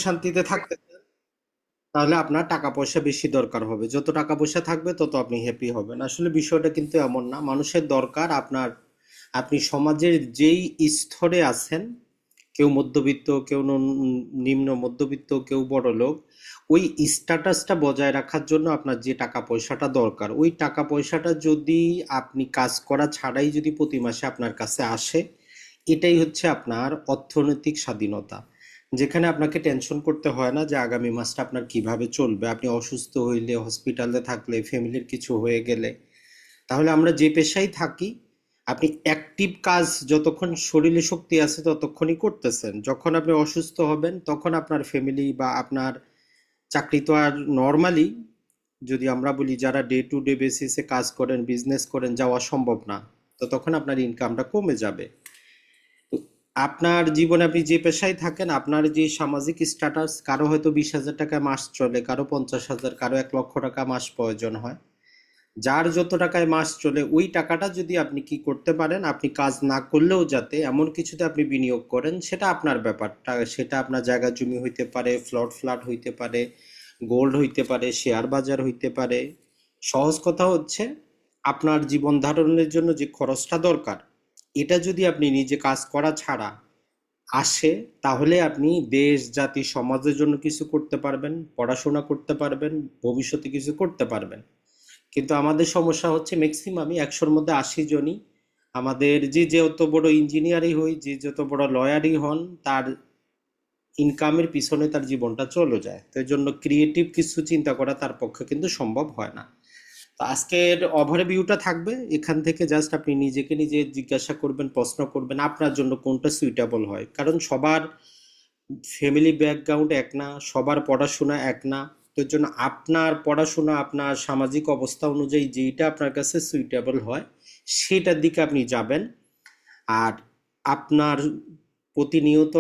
শান্তিতে থাকতে চান, তাহলে আপনার টাকা পয়সা বেশি দরকার হবে। যত টাকা পয়সা থাকবে তত আপনি হ্যাপি হবেন। আসলে বিষয়টা কিন্তু এমন না। মানুষের দরকার আপনার, আপনি সমাজের যেই স্তরে আছেন, কেউ মধ্যবিত্ত, কেউ নিম্ন মধ্যবিত্ত, কেউ বড়লোক, ওই স্ট্যাটাসটা বজায় রাখার জন্য আপনার যে টাকা পয়সাটা দরকার, ওই টাকা পয়সাটা যদি আপনি কাজ করা ছাড়াই যদি প্রতি মাসে আপনার কাছে আসে, এটাই হচ্ছে আপনার অর্থনৈতিক স্বাধীনতা। যেখানে আপনাকে টেনশন করতে হয় না যে আগামী মাসটা আপনার কিভাবে চলবে। আপনি অসুস্থ হইলে, হসপিটালে থাকলে, ফ্যামিলির কিছু হয়ে গেলে, তাহলে আমরা যে পেশায় থাকি, আপনি অ্যাক্টিভ কাজ যতক্ষণ শরীরে শক্তি আছে ততক্ষণই করতেছেন। যখন আপনি অসুস্থ হবেন তখন আপনার ফ্যামিলি বা আপনার চাকরি তো আর নর্মালি, যদি আমরা বলি যারা ডে টু ডে বেসিসে কাজ করেন, বিজনেস করেন, যাওয়া সম্ভব না। তো তখন আপনার ইনকামটা কমে যাবে। তো আপনার জীবনে আপনি যে পেশায় থাকেন, আপনার যে সামাজিক স্ট্যাটাস, কারো হয়তো 20,000 টাকা মাস চলে, কারো 50,000, কারো 1,00,000 টাকা মাস প্রয়োজন হয়। যার যত টাকায় মাস চলে, ওই টাকাটা যদি আপনি কি করতে পারেন, আপনি কাজ না করলেও যাতে এমন কিছুতে আপনি বিনিয়োগ করেন, সেটা আপনার ব্যাপারটা। সেটা আপনার জায়গা জমি হইতে পারে, ফ্ল্যাট হইতে পারে, গোল্ড হইতে পারে, শেয়ার বাজার হইতে পারে। সহজ কথা হচ্ছে, আপনার জীবন ধারণের জন্য যে খরচটা দরকার, এটা যদি আপনি নিজে কাজ করা ছাড়া আসে, তাহলে আপনি দেশ, জাতি, সমাজের জন্য কিছু করতে পারবেন, পড়াশোনা করতে পারবেন, ভবিষ্যতে কিছু করতে পারবেন। কিন্তু আমাদের সমস্যা হচ্ছে ম্যাক্সিমামই 100-র মধ্যে 80 জনই, আমাদের যে যত বড় ইঞ্জিনিয়ারই হই, যে যত বড় লয়ারই হন, তার ইনকামের পিছনে তার জীবনটা চলে যায়। তো এই জন্য ক্রিয়েটিভ কিছু চিন্তা করা তার পক্ষে কিন্তু সম্ভব হয় না। তো আজকের ওভারভিউটা থাকবে এখান থেকে। জাস্ট আপনি নিজেকে নিজে জিজ্ঞাসা করবেন, প্রশ্ন করবেন আপনার জন্য কোনটা সুইটেবল হয়। কারণ সবার ফ্যামিলি ব্যাকগ্রাউন্ড এক না, সবার পড়াশোনা এক না। তো এর জন্য আপনার পড়াশোনা, আপনার সামাজিক অবস্থা অনুযায়ী যেইটা আপনার কাছে সুইটেবল হয়, সেটার দিকে আপনি যাবেন। আর আপনার প্রতিনিয়ত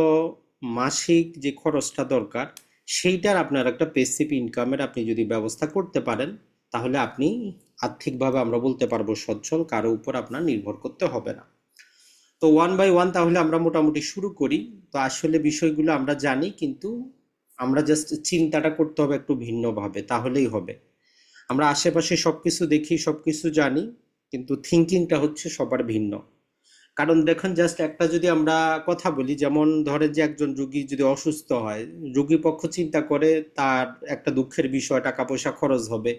মাসিক যে খরচটা দরকার, সেইটার আপনার একটা পেসিভ ইনকামের আপনি যদি ব্যবস্থা করতে পারেন, তাহলে আপনি আর্থিকভাবে আমরা বলতে পারবো সচ্ছল, কারো উপর আপনার নির্ভর করতে হবে না। তো ওয়ান বাই ওয়ান তাহলে আমরা মোটামুটি শুরু করি। তো আসলে বিষয়গুলো আমরা জানি, কিন্তু আমরা জাস্ট চিন্তাটা করতে হবে একটু ভিন্নভাবে, তাহলেই হবে। আমরা আশেপাশে সবকিছু দেখি, সবকিছু জানি, কিন্তু থিঙ্কিংটা হচ্ছে সবার ভিন্ন। কারণ দেখুন, জাস্ট একটা যদি আমরা কথা বলি, যেমন ধরেন যে একজন রুগী যদি অসুস্থ হয়, রুগী পক্ষ চিন্তা করে তার একটা দুঃখের বিষয়, টাকা পয়সা খরচ হবে।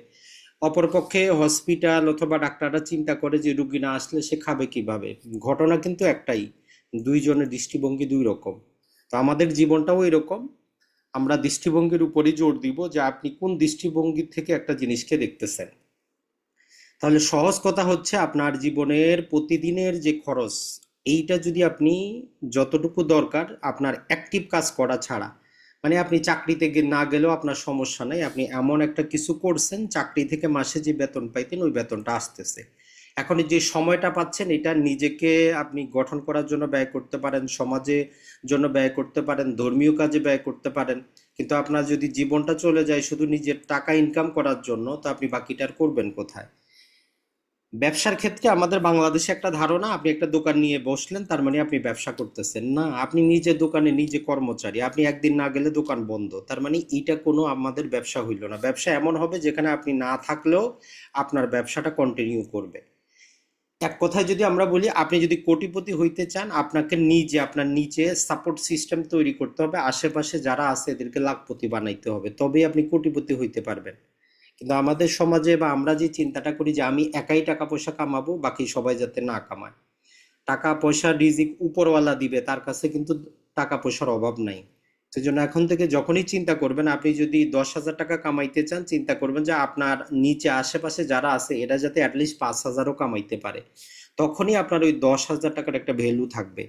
অপরপক্ষে হসপিটাল অথবা ডাক্তাররা চিন্তা করে যে রুগী না আসলে সে খাবে কিভাবে। ঘটনা কিন্তু একটাই, দুইজনের দৃষ্টিভঙ্গি দুই রকম। তো আমাদের জীবনটাও এরকম। আমরা দৃষ্টিভঙ্গির উপরই জোর দিব যে আপনি কোন দৃষ্টিভঙ্গি থেকে একটা জিনিসকে দেখতেছেন। তাহলে সহজ কথা হচ্ছে, আপনার জীবনের প্রতিদিনের যে খরচ, এইটা যদি আপনি যতটুকু দরকার আপনার অ্যাক্টিভ কাজ করা ছাড়া, মানে আপনি চাকরিতে না গেলেও আপনার সমস্যা নেই, আপনি এমন একটা কিছু করছেন, চাকরি থেকে মাসে যে বেতন পাইতেন ওই বেতনটা আসতেছে। এখন এই যে সময়টা পাচ্ছেন, এটা নিজেকে আপনি গঠন করার জন্য ব্যয় করতে পারেন, সমাজে জন্য ব্যয় করতে পারেন, ধর্মীয় কাজে ব্যয় করতে পারেন। কিন্তু আপনার যদি জীবনটা চলে যায় শুধু নিজের টাকা ইনকাম করার জন্য, তো আপনি বাকিটার করবেন কোথায়? ব্যবসার ক্ষেত্রে আমাদের বাংলাদেশে একটা ধারণা, আপনি একটা দোকান নিয়ে বসলেন তার মানে আপনি ব্যবসা করতেছেন না। আপনি নিজে দোকানে নিজে কর্মচারী, আপনি একদিন না গেলে দোকান বন্ধ, তার মানে এইটা কোনো আমাদের ব্যবসা হইল না। ব্যবসা এমন হবে যেখানে আপনি না থাকলেও আপনার ব্যবসাটা কন্টিনিউ করবে। এক কথায় যদি আমরা বলি, আপনি যদি কোটিপতি হইতে চান, আপনাকে নিজে আপনার নিচে সাপোর্ট সিস্টেম তৈরি করতে হবে, আশেপাশে যারা আছে এদেরকে লাখপতি বানাইতে হবে, তবেই আপনি কোটিপতি হইতে পারবেন। কিন্তু আমাদের সমাজে বা আমরা যে চিন্তাটা করি যে আমি একাই টাকা পয়সা কামাবো, বাকি সবাই যাতে না কামায়। টাকা পয়সা রিজিক উপরওয়ালা দিবে, তার কাছে কিন্তু টাকা পয়সার অভাব নাই। সেই জন্য এখন থেকে যখনই চিন্তা করবেন, আপনি যদি 10,000 টাকা কামাইতে চান, চিন্তা করবেন যে আপনার নিচে আশেপাশে যারা আছে এরা যাতে অ্যাটলিস্ট 5,000ও কামাইতে পারে। তখনই আপনার ওই 10,000 টাকার একটা ভ্যালু থাকবে।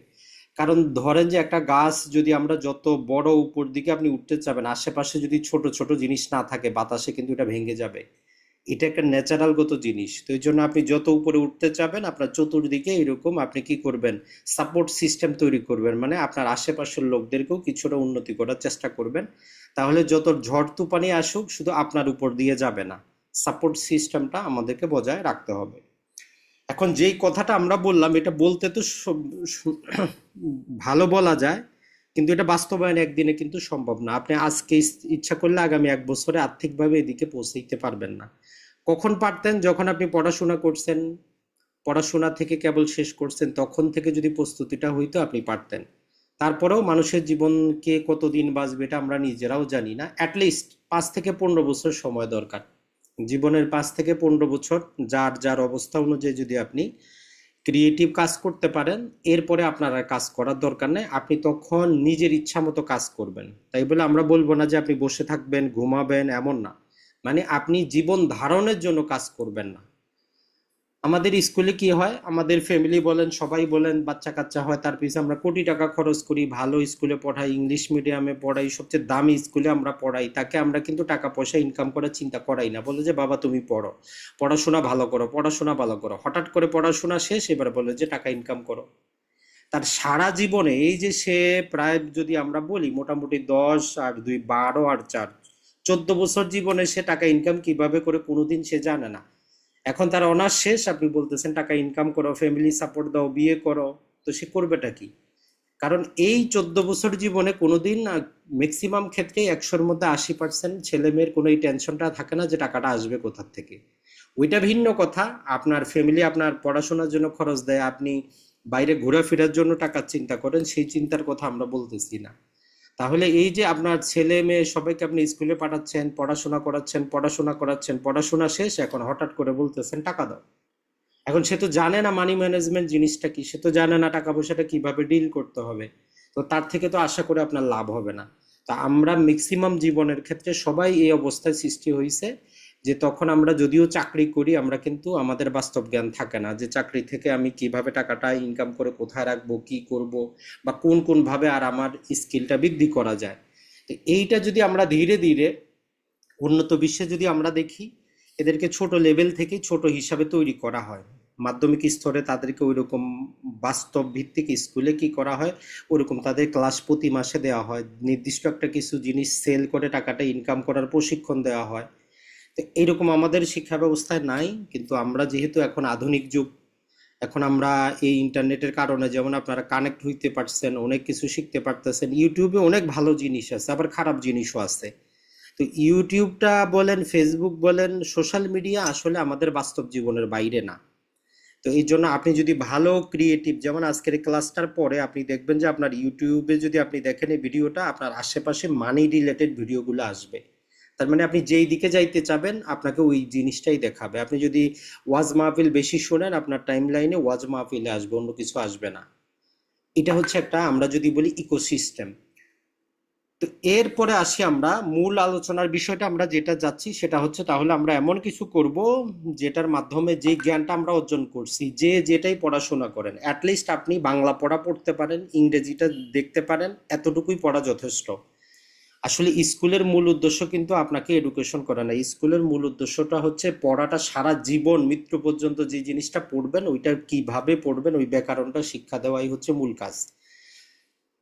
কারণ ধরেন যে একটা গাছ যদি আমরা যত বড় উপর দিকে আপনি উঠতে চাবেন, আশেপাশে যদি ছোট ছোট জিনিস না থাকে, বাতাসে কিন্তু এটা ভেঙে যাবে। এটা একটা ন্যাচারাল গত জিনিস। তো এই জন্য আপনি যত উপরে উঠতে চাবেন, আপনার চতুর্দিকে এরকম আপনি কি করবেন, সাপোর্ট সিস্টেম তৈরি করবেন, মানে আপনার আশেপাশের লোকদেরকেও কিছুটা উন্নতি করার চেষ্টা করবেন। তাহলে যত ঝড় তুফানি আসুক শুধু আপনার উপর দিয়ে যাবে না। সাপোর্ট সিস্টেমটা আমাদেরকে বজায় রাখতে হবে। এখন যেই কথাটা আমরা বললাম, এটা বলতে তো ভালো বলা যায়, কিন্তু এটা বাস্তবায়ন একদিনে কিন্তু সম্ভব না। আপনি আজকে ইচ্ছা করলে আগামী 1 বছরে আর্থিকভাবে এদিকে পৌঁছাইতে পারবেন না। কখন পারতেন? যখন আপনি পড়াশোনা করছেন, পড়াশোনা থেকে কেবল শেষ করছেন, তখন থেকে যদি প্রস্তুতিটা হইতো আপনি পারতেন। তারপরেও মানুষের জীবনকে কতদিন বাঁচবে এটা আমরা নিজেরাও জানি না। অ্যাটলিস্ট 5 থেকে 15 বছর সময় দরকার। জীবনের 5 থেকে 15 বছর যার যার অবস্থা অনুযায়ী যদি আপনি ক্রিয়েটিভ কাজ করতে পারেন, এরপরে আপনার আর কাজ করার দরকার নেই। আপনি তখন নিজের ইচ্ছা মতো কাজ করবেন। তাই বলে আমরা বলবো না যে আপনি বসে থাকবেন, ঘুমাবেন, এমন না। মানে আপনি জীবন ধারণের জন্য কাজ করবেন না। আমাদের স্কুলে কি হয়, আমাদের ফ্যামিলি বলেন, সবাই বলেন, বাচ্চা কাচ্চা হয়, তার পিছনে আমরা কোটি টাকা খরচ করি, ভালো স্কুলে পড়াই, ইংলিশ মিডিয়ামে পড়াই, সবচেয়ে দামি স্কুলে আমরা পড়াই। তাকে আমরা কিন্তু টাকা পয়সা ইনকাম করার চিন্তা করাই না। বলে যে বাবা তুমি পড়ো, পড়াশোনা ভালো করো, পড়াশোনা ভালো করো। হঠাৎ করে পড়াশোনা শেষ, এবার বলে যে টাকা ইনকাম করো। তার সারা জীবনে এই যে সে প্রায়, যদি আমরা বলি মোটামুটি 10 আর 2 12 আর 4, 14 বছর জীবনে সে টাকা ইনকাম কিভাবে করে কোনোদিন সে জানে না। এখন তার অনার্স শেষ, আপনি বলতেছেন টাকা ইনকাম করো, ফ্যামিলি সাপোর্ট দাও, বিয়ে করো। তো সে করবেটা কি? কারণ এই 14 বছর জীবনে কোনোদিন, ম্যাক্সিমাম ক্ষেত্রে 100-র মধ্যে 80% ছেলে মেয়ের কোনো এই টেনশনটা থাকে না যে টাকাটা আসবে কোথা থেকে। ওইটা ভিন্ন কথা। আপনার ফ্যামিলি আপনার পড়াশোনার জন্য খরচ দেয়, আপনি বাইরে ঘোরাফেরার জন্য টাকার চিন্তা করেন, সেই চিন্তার কথা আমরা বলতেছি না। তাহলে এই যে আপনার ছেলে মেয়ে সবাইকে আপনি স্কুলে পাঠাচ্ছেন, পড়াশোনা করাচ্ছেন, পড়াশোনা করাচ্ছেন, পড়াশোনা শেষ, এখন হঠাৎ করে বলতেছেন টাকা দাও। এখন সে তো জানে না মানি ম্যানেজমেন্ট জিনিসটা কি, সে তো জানে না টাকা পয়সাটা কিভাবে ডিল করতে হবে। তো তার থেকে তো আশা করে আপনার লাভ হবে না। তা আমরা ম্যাক্সিমাম জীবনের ক্ষেত্রে সবাই এই অবস্থায় সৃষ্টি হয়েছে যে তখন আমরা যদিও চাকরি করি, আমরা কিন্তু আমাদের বাস্তব জ্ঞান থাকে না যে চাকরি থেকে আমি কিভাবে টাকাটা ইনকাম করে কোথায় রাখবো, কি করব, বা কোন কোন ভাবে আর আমার স্কিলটা বৃদ্ধি করা যায়। তো এইটা যদি আমরা ধীরে ধীরে উন্নত বিশ্বে যদি আমরা দেখি, এদেরকে ছোট লেভেল থেকে ছোট হিসাবে তৈরি করা হয়। মাধ্যমিক স্তরে তাদেরকে ওইরকম বাস্তব ভিত্তিক স্কুলে কি করা হয়, ওরকম তাদের ক্লাস প্রতি মাসে দেওয়া হয়, নির্দিষ্ট একটা কিছু জিনিস সেল করে টাকাটা ইনকাম করার প্রশিক্ষণ দেওয়া হয়। তো এইরকম আমাদের শিক্ষা ব্যবস্থায় নাই। কিন্তু আমরা যেহেতু এখন আধুনিক যুগ, এখন আমরা এই ইন্টারনেটের কারণে যেমন আপনারা কানেক্ট হইতে পারছেন, অনেক কিছু শিখতে পারতেছেন। ইউটিউবে অনেক ভালো জিনিস আছে, আবার খারাপ জিনিসও আছে। তো ইউটিউবটা বলেন, ফেসবুক বলেন, সোশ্যাল মিডিয়া আসলে আমাদের বাস্তব জীবনের বাইরে না। তো এই জন্য আপনি যদি ভালো ক্রিয়েটিভ, যেমন আজকের এই ক্লাসটার পরে আপনি দেখবেন যে আপনার ইউটিউবে যদি আপনি দেখেন এই ভিডিওটা, আপনার আশেপাশে মানি রিলেটেড ভিডিওগুলো আসবে। তার মানে আপনি যেই দিকে যাইতে চাবেন আপনাকে ওই জিনিসটাই দেখাবে। আপনি যদি ওয়াজ মাহফিল বেশি শোনেন, আপনার টাইম লাইনে ওয়াজ মাহফিলে আসবে, অন্য কিছু আসবে না। এটা হচ্ছে একটা, আমরা যদি বলি, ইকোসিস্টেম। তো এরপরে আসি আমরা মূল আলোচনার বিষয়টা, আমরা যেটা যাচ্ছি সেটা হচ্ছে, তাহলে আমরা এমন কিছু করব যেটার মাধ্যমে যে জ্ঞানটা আমরা অর্জন করছি, যে যেটাই পড়াশোনা করেন, অ্যাটলিস্ট আপনি বাংলা পড়া পড়তে পারেন, ইংরেজিটা দেখতে পারেন, এতটুকুই পড়া যথেষ্ট। আসলে স্কুলের মূল উদ্দেশ্য কিন্তু আপনাকে এডুকেশন করা না। স্কুলের মূল উদ্দেশ্যটা হচ্ছে পড়াটা সারা জীবন, মৃত্যু পর্যন্ত যে জিনিসটা পড়বেন ওইটা কিভাবে পড়বেন, ওই ব্যাকরণটা শিক্ষা দেওয়াই হচ্ছে মূল কাজ।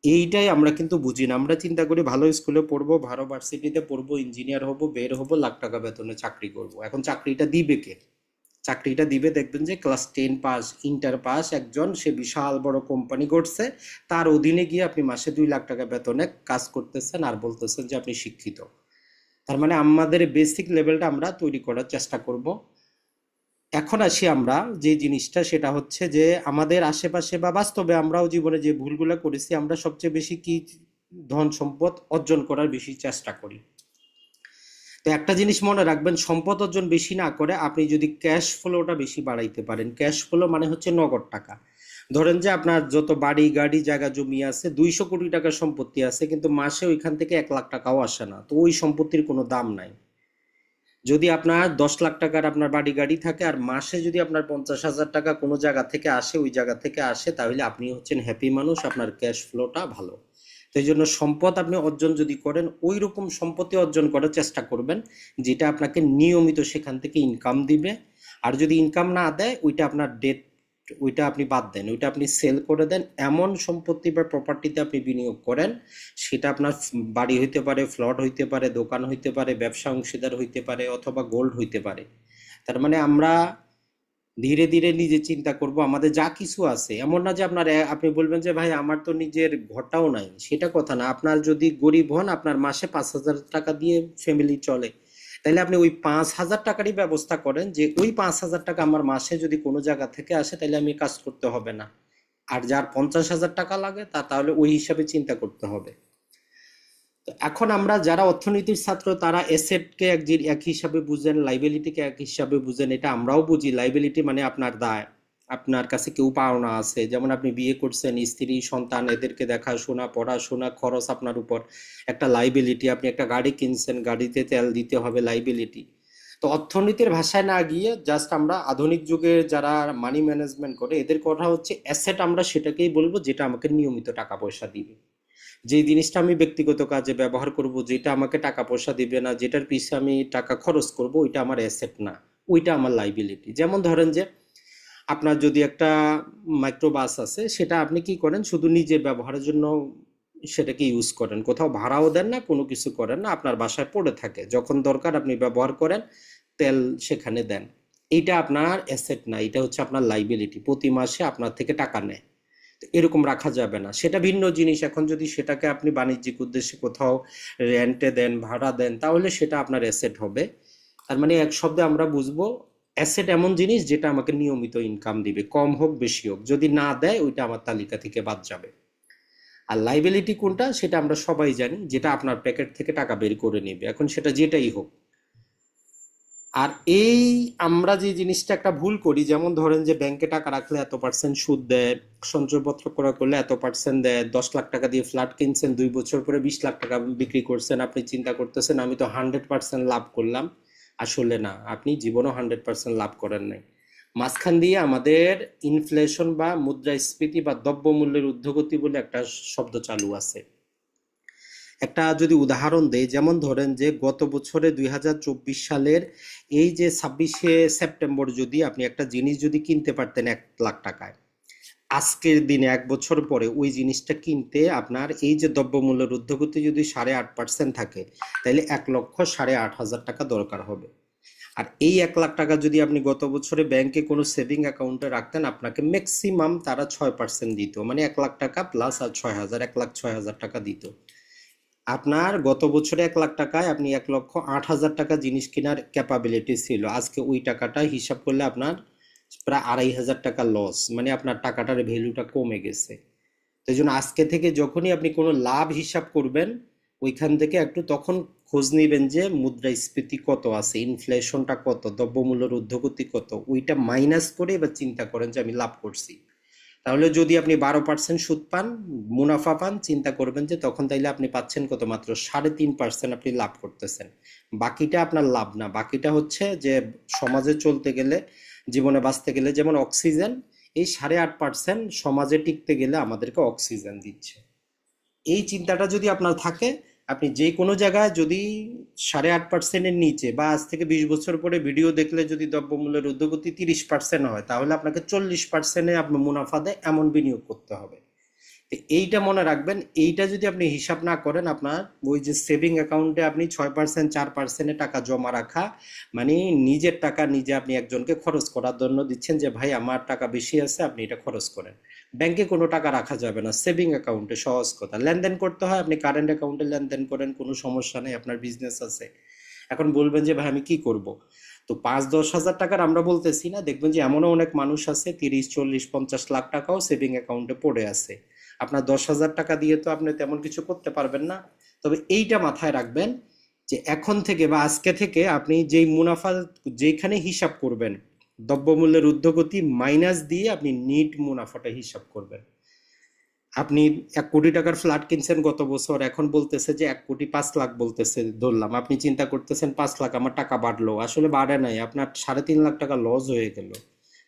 এইটাই আমরা কিন্তু বুঝি না। আমরা চিন্তা করি ভালো স্কুলে পড়বো, ভালো ভার্সিটিতে পড়বো, ইঞ্জিনিয়ার হব, বের হব, লাখ টাকা বেতনে চাকরি করব। এখন চাকরিটা দিবে কে? চাকরিটা দিবে, দেখবেন যে ক্লাস 10 পাস, ইন্টার পাস একজন, সে বিশাল বড় কোম্পানি করছে, তার অধীনে গিয়ে আপনি মাসে 2 লাখ টাকা বেতনে কাজ করতেছেন আর বলতেছেন যে আপনি শিক্ষিত। তার মানে আমাদের বেসিক লেভেলটা আমরা তৈরি করার চেষ্টা করব। এখন আসি আমরা যে জিনিসটা, সেটা হচ্ছে যে আমাদের আশেপাশে বা বাস্তবে আমরাও জীবনে যে ভুলগুলো করেছি, আমরা সবচেয়ে বেশি কি ধন সম্পদ অর্জন করার বেশি চেষ্টা করি। তো একটা জিনিস মনে রাখবেন, সম্পদ অর্জন বেশি না করে আপনি যদি ক্যাশ ফ্লোটা বেশি বাড়াইতে পারেন। ক্যাশ ফ্লো মানে হচ্ছে নগদ টাকা। ধরেন যে আপনার যত বাড়ি গাড়ি জায়গা জমি আছে, 200 কোটি টাকার সম্পত্তি আছে, কিন্তু মাসে ওইখান থেকে 1 লাখ টাকাও আসে না, তো ওই সম্পত্তির কোনো দাম নাই। যদি আপনার 10 লাখ টাকার আপনার বাড়ি গাড়ি থাকে আর মাসে যদি আপনার 50,000 টাকা কোনো জায়গা থেকে আসে, ওই জায়গা থেকে আসে, তাহলে আপনি হচ্ছেন হ্যাপি মানুষ, আপনার ক্যাশ ফ্লোটা ভালো। তো এই জন্য সম্পদ আপনি অর্জন যদি করেন, ওই রকম সম্পত্তি অর্জন করার চেষ্টা করবেন যেটা আপনাকে নিয়মিত সেখান থেকে ইনকাম দিবে। আর যদি ইনকাম না দেয়, ওইটা আপনার ডেট, ওইটা আপনি বাদ দেন, ওইটা আপনি সেল করে দেন। এমন সম্পত্তি বা প্রপার্টিতে আপনি বিনিয়োগ করেন, সেটা আপনার বাড়ি হইতে পারে, ফ্ল্যাট হইতে পারে, দোকান হইতে পারে, ব্যবসা অংশীদার হইতে পারে, অথবা গোল্ড হইতে পারে। তার মানে আমরা ধীরে ধীরে নিজে চিন্তা করব। আমাদের যা কিছু আছে, এমন না যে আপনার আপনি বলবেন যে ভাই আমার তো নিজের ঘরটাও নাই, সেটা কথা না। আপনার যদি গরিব হন, আপনার মাসে 5,000 টাকা দিয়ে ফ্যামিলি চলে, তাহলে আপনি ওই 5,000 টাকারই ব্যবস্থা করেন, যে ওই 5,000 টাকা আমার মাসে যদি কোনো জায়গা থেকে আসে তাহলে আমি কাজ করতে হবে না। আর যার 50,000 টাকা লাগে তাহলে ওই হিসাবে চিন্তা করতে হবে। তো এখন আমরা যারা অর্থনীতির ছাত্র, তারা এসেটকে এক হিসাবে বুঝেন, লাইবিলিটিকে এক হিসাবে বুঝেন। এটা আমরাও বুঝি। লাইবিলিটি মানে আপনার দায়, আপনার কাছে কেউ পাওনা আছে। যেমন আপনি বিয়ে করছেন, স্ত্রী সন্তান এদেরকে দেখাশোনা, পড়াশোনা, খরচ আপনার উপর একটা লাইবিলিটি। আপনি একটা গাড়ি কিনছেন, গাড়িতে তেল দিতে হবে, লাইবিলিটি। তো অর্থনীতির ভাষায় না গিয়ে জাস্ট আমরা আধুনিক যুগে যারা মানি ম্যানেজমেন্ট করে, এদের কথা হচ্ছে অ্যাসেট। আমরা সেটাকেই বলবো যেটা আমাকে নিয়মিত টাকা পয়সা দিবে। যে জিনিসটা আমি ব্যক্তিগত কাজে ব্যবহার করব, যেটা আমাকে টাকা পয়সা দিবে না, যেটার পিছনে আমি টাকা খরচ করব, ওইটা আমার অ্যাসেট না, ওইটা আমার লাইবিলিটি। যেমন ধরেন যে আপনার যদি একটা মাইক্রোবাস আছে, সেটা আপনি কি করেন, শুধু নিজের ব্যবহারের জন্য সেটাকে ইউজ করেন, কোথাও ভাড়াও দেন না, কোনো কিছু করেন না, আপনার বাসায় পড়ে থাকে, যখন দরকার আপনি ব্যবহার করেন, তেল সেখানে দেন। এইটা আপনার অ্যাসেট না, এটা হচ্ছে আপনার লাইবিলিটি। প্রতি মাসে আপনার থেকে টাকা নেয়। এরকম রাখা যাবে না, সেটা ভিন্ন জিনিস। এখন যদি সেটাকে আপনি বাণিজ্যিক উদ্দেশ্যে কোথাও রেন্টে দেন, ভাড়া দেন, তাহলে সেটা আপনার অ্যাসেট হবে। তার মানে এক শব্দে আমরা বুঝবো, অ্যাসেট এমন জিনিস যেটা আমাকে নিয়মিত ইনকাম দিবে, কম হোক বেশি হোক। যদি না দেয়, ওইটা আমার তালিকা থেকে বাদ যাবে। আর লাইবিলিটি কোনটা, সেটা আমরা সবাই জানি, যেটা আপনার প্যাকেট থেকে টাকা বের করে নেবে, এখন সেটা যেটাই হোক। আর এই আমরা যে জিনিসটা একটা ভুল করি, যেমন ধরেন যে ব্যাংকে টাকা রাখলে এত পার্সেন্ট সুদ দেয়, সঞ্চয়পত্র করা করলে এত পার্সেন্ট দেয়, 10 লাখ টাকা দিয়ে ফ্ল্যাট কিনছেন, 2 বছর পরে 20 লাখ টাকা বিক্রি করছেন, আপনি চিন্তা করতেছেন আমি তো 100% লাভ করলাম। আসলে না, আপনি জীবনও 100% লাভ করেন নাই। মাঝখান দিয়ে আমাদের ইনফ্লেশন বা মুদ্রাস্ফীতি বা দ্রব্যমূল্যের ঊর্ধ্বগতি বলে একটা শব্দ চালু আছে। একটা যদি উদাহরণ দেই, যেমন ধরেন যে গত বছরে 2024 সালের এই যে 26শে সেপ্টেম্বর যদি আপনি একটা জিনিস যদি কিনতে পারতেন 1 লাখ টাকায়, আজকের দিনে 1 বছর পরে ওই জিনিসটা কিনতে আপনার এই যে দ্রব্যমূল্যের ঊর্ধ্বগতি যদি 8.5% থাকে, তাহলে 1,08,500 টাকা দরকার হবে। আর এই 1 লাখ টাকা যদি আপনি গত বছরে ব্যাংকে কোনো সেভিং অ্যাকাউন্টে রাখতেন, আপনাকে ম্যাক্সিমাম তারা 6% দিত, মানে 1 লাখ টাকা প্লাস আর 6,000, 1,06,000 টাকা দিত। আপনার গত বছরে 1 লাখ টাকায় আপনি 1,08,000 টাকা জিনিস কেনার ক্যাপাবিলিটি ছিল। আজকে ওই টাকাটা হিসাব করলে আপনার প্রায় 2,500 টাকা লস, মানে আপনার টাকাটার ভ্যালুটা কমে গেছে। তো এই জন্য আজকে থেকে যখনই আপনি কোনো লাভ হিসাব করবেন, ওইখান থেকে একটু তখন খোঁজ নিবেন যে মুদ্রাস্ফীতি কত আছে, ইনফ্লেশনটা কত, দ্রব্যমূল্যের ঊর্ধ্বগতি কত, ওইটা মাইনাস করে এবার চিন্তা করেন যে আমি লাভ করছি। তাহলে যদি আপনি 12% সুদ পান, মুনাফা পান, চিন্তা করবেন যে তখন তাইলে আপনি পাচ্ছেন কত, মাত্র 3.5% আপনি লাভ করতেছেন। বাকিটা আপনার লাভ না, বাকিটা হচ্ছে যে সমাজে চলতে গেলে, জীবনে বাঁচতে গেলে, যেমন অক্সিজেন, এই 8.5% সমাজে টিকতে গেলে আমাদেরকে অক্সিজেন দিচ্ছে। এই চিন্তাটা যদি আপনার থাকে, আপনি যে কোনো জায়গায় যদি 8.5%-এর নিচে, বা আজ থেকে 20 বছর পরে ভিডিও দেখলে যদি দ্রব্যমূল্যের ঊর্ধ্বগতি 30% হয়, তাহলে আপনাকে 40%-এ আপনি মুনাফা দেয় এমন বিনিয়োগ করতে হবে। তো এইটা মনে রাখবেন। এইটা যদি আপনি হিসাব না করেন, আপনার ওই যে সেভিং অ্যাকাউন্টে আপনি 6%, 4%-এ টাকা জমা রাখা, মানে নিজের টাকা নিজে আপনি একজনকে খরচ করার জন্য দিচ্ছেন, যে ভাই আমার টাকা বেশি আছে, আপনি এটা খরচ করেন। ব্যাংকে কোনো টাকা রাখা যাবে না, সেভিং অ্যাকাউন্টে। সহজ কথা, লেনদেন করতে হয়, আপনি কারেন্ট অ্যাকাউন্টে লেনদেন করেন, কোনো সমস্যা নেই, আপনার বিজনেস আছে। এখন বলবেন যে ভাই আমি কি করব, তো 5-10 হাজার টাকার আমরা বলতেছি না, দেখবেন যে এমনও অনেক মানুষ আছে 30, 40, 50 লাখ টাকাও সেভিং অ্যাকাউন্টে পড়ে আছে। আপনার 10,000 টাকা দিয়ে তো আপনি তেমন কিছু করতে পারবেন না। তবে এইটা মাথায় রাখবেন যে এখন থেকে বা আজকে থেকে আপনি যেই মুনাফা, যেখানে হিসাব করবেন, দ্রব্যমূল্যের ঊর্ধ্বগতি মাইনাস দিয়ে আপনি নিট মুনাফাটা হিসাব করবেন। আপনি 1 কোটি টাকার ফ্ল্যাট কিনছেন গত বছর, এখন বলতেছে যে 1,05,00,000 বলতেছে, ধরলাম। আপনি চিন্তা করতেছেন 5 লাখ আমার টাকা বাড়লো, আসলে বাড়ে নাই, আপনার 3.5 লাখ টাকা লস হয়ে গেল।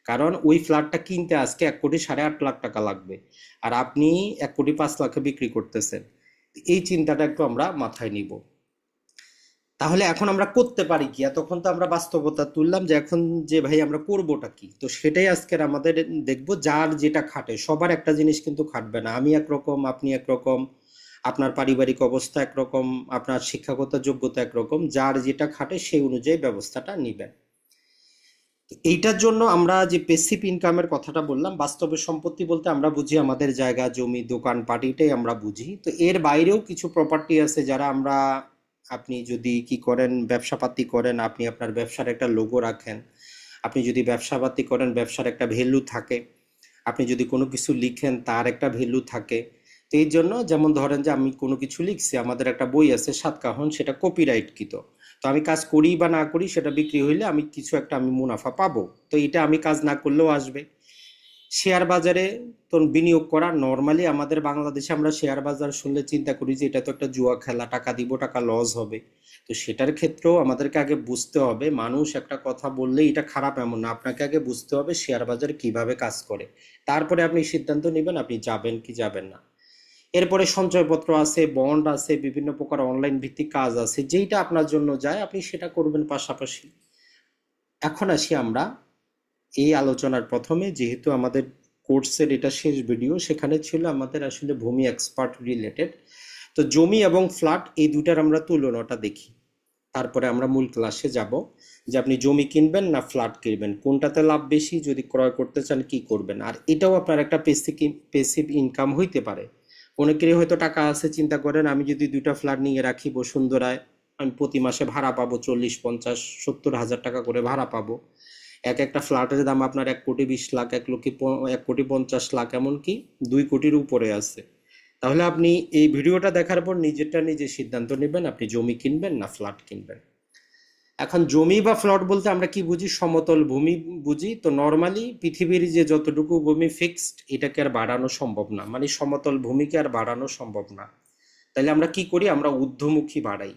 কারণ ওই ফ্ল্যাটটা কিনতে আজকে 1,08,00,000 টাকা লাগবে, আর আপনি 1,05,00,000-এ বিক্রি করতেছেন। এই চিন্তাটা একটু আমরা মাথায় নিব। তাহলে এখন আমরা করতে পারি কি? এতক্ষণ তো আমরা বাস্তবতা তুললাম, যে এখন যে ভাই আমরা করবোটা কি, তো সেটাই আজকের আমাদের দেখবো। যার যেটা খাটে, সবার একটা জিনিস কিন্তু খাটবে না। আমি একরকম, আপনি একরকম, আপনার পারিবারিক অবস্থা একরকম, আপনার শিক্ষাগত যোগ্যতা একরকম, যার যেটা খাটে সেই অনুযায়ী ব্যবস্থাটা নিবেন। এইটার জন্য আমরা যে প্যাসিভ ইনকামের কথাটা বললাম, বাস্তবে সম্পত্তি বলতে আমরা বুঝি আমাদের জায়গা জমি দোকানপাট, এটাই আমরা বুঝি। তো এর বাইরেও কিছু প্রপার্টি আছে যারা আমরা, আপনি যদি কি করেন ব্যবসাপাতি করেন, আপনি আপনার ব্যবসার একটা লোগো রাখেন, আপনি যদি ব্যবসাপাতি করেন ব্যবসার একটা ভ্যালু থাকে, আপনি যদি কোনো কিছু লিখেন তার একটা ভ্যালু থাকে। তো এই জন্য যেমন ধরেন যে আমি কোনো কিছু লিখছি, আমাদের একটা বই আছে সাতকাহন, সেটা কপিরাইটকৃত। তো আমি কাজ করি বা না করি সেটা বিক্রি হইলে আমি কিছু একটা আমি মুনাফা পাবো। তো এটা আমি কাজ না করলেও আসবে। শেয়ার বাজারে তো বিনিয়োগ করা, নর্মালি আমাদের বাংলাদেশে আমরা শেয়ার বাজার শুনলে চিন্তা করি যে এটা তো একটা জুয়া খেলা, টাকা দিব টাকা লস হবে। তো সেটার ক্ষেত্রেও আমাদেরকে আগে বুঝতে হবে, মানুষ একটা কথা বললে এটা খারাপ এমন না, আপনাকে আগে বুঝতে হবে শেয়ার বাজার কিভাবে কাজ করে, তারপরে আপনি সিদ্ধান্ত নেবেন আপনি যাবেন কি যাবেন না। এরপরে সঞ্চয়পত্র আছে, বন্ড আছে, বিভিন্ন প্রকার অনলাইন ভিত্তিক কাজ আছে, যেইটা আপনার জন্য যায় আপনি সেটা করবেন পাশাপাশি। এখন আসি আমরা এই আলোচনার প্রথমে, যেহেতু আমাদের কোর্সের এটা শেষ ভিডিও, সেখানে ছিল আমাদের আসলে ভূমি এক্সপার্ট রিলেটেড। তো জমি এবং ফ্ল্যাট এই দুটার আমরা তুলনাটা দেখি, তারপরে আমরা মূল ক্লাসে যাব যে আপনি জমি কিনবেন না ফ্ল্যাট কিনবেন, কোনটাতে লাভ বেশি, যদি ক্রয় করতে চান কি করবেন। আর এটাও আপনার একটা পেসিভ ইনকাম হইতে পারে। অনেকেরই হয়তো টাকা আছে, চিন্তা করেন আমি যদি দুইটা ফ্ল্যাট নিয়ে রাখি বসুন্ধরায়, আমি প্রতি মাসে ভাড়া পাবো 40, 50, 70 হাজার টাকা করে ভাড়া পাবো। এক একটা ফ্ল্যাটের দাম আপনার 1,20,00,000, 1,50,00,000, এমনকি 2 কোটির উপরে আছে। তাহলে আপনি এই ভিডিওটা দেখার পর নিজেরটা নিজে সিদ্ধান্ত নেবেন আপনি জমি কিনবেন না ফ্ল্যাট কিনবেন। এখন জমি বা ফ্লট বলতে আমরা কি বুঝি, সমতল ভূমি বুঝি। তো নর্মালি পৃথিবীর যে যতটুকু ভূমি ফিক্সড, এটাকে আর বাড়ানো সম্ভব না, মানে সমতল ভূমিকে আর বাড়ানো সম্ভব না। তাহলে আমরা কি করি, আমরা ঊর্ধ্বমুখী বাড়াই,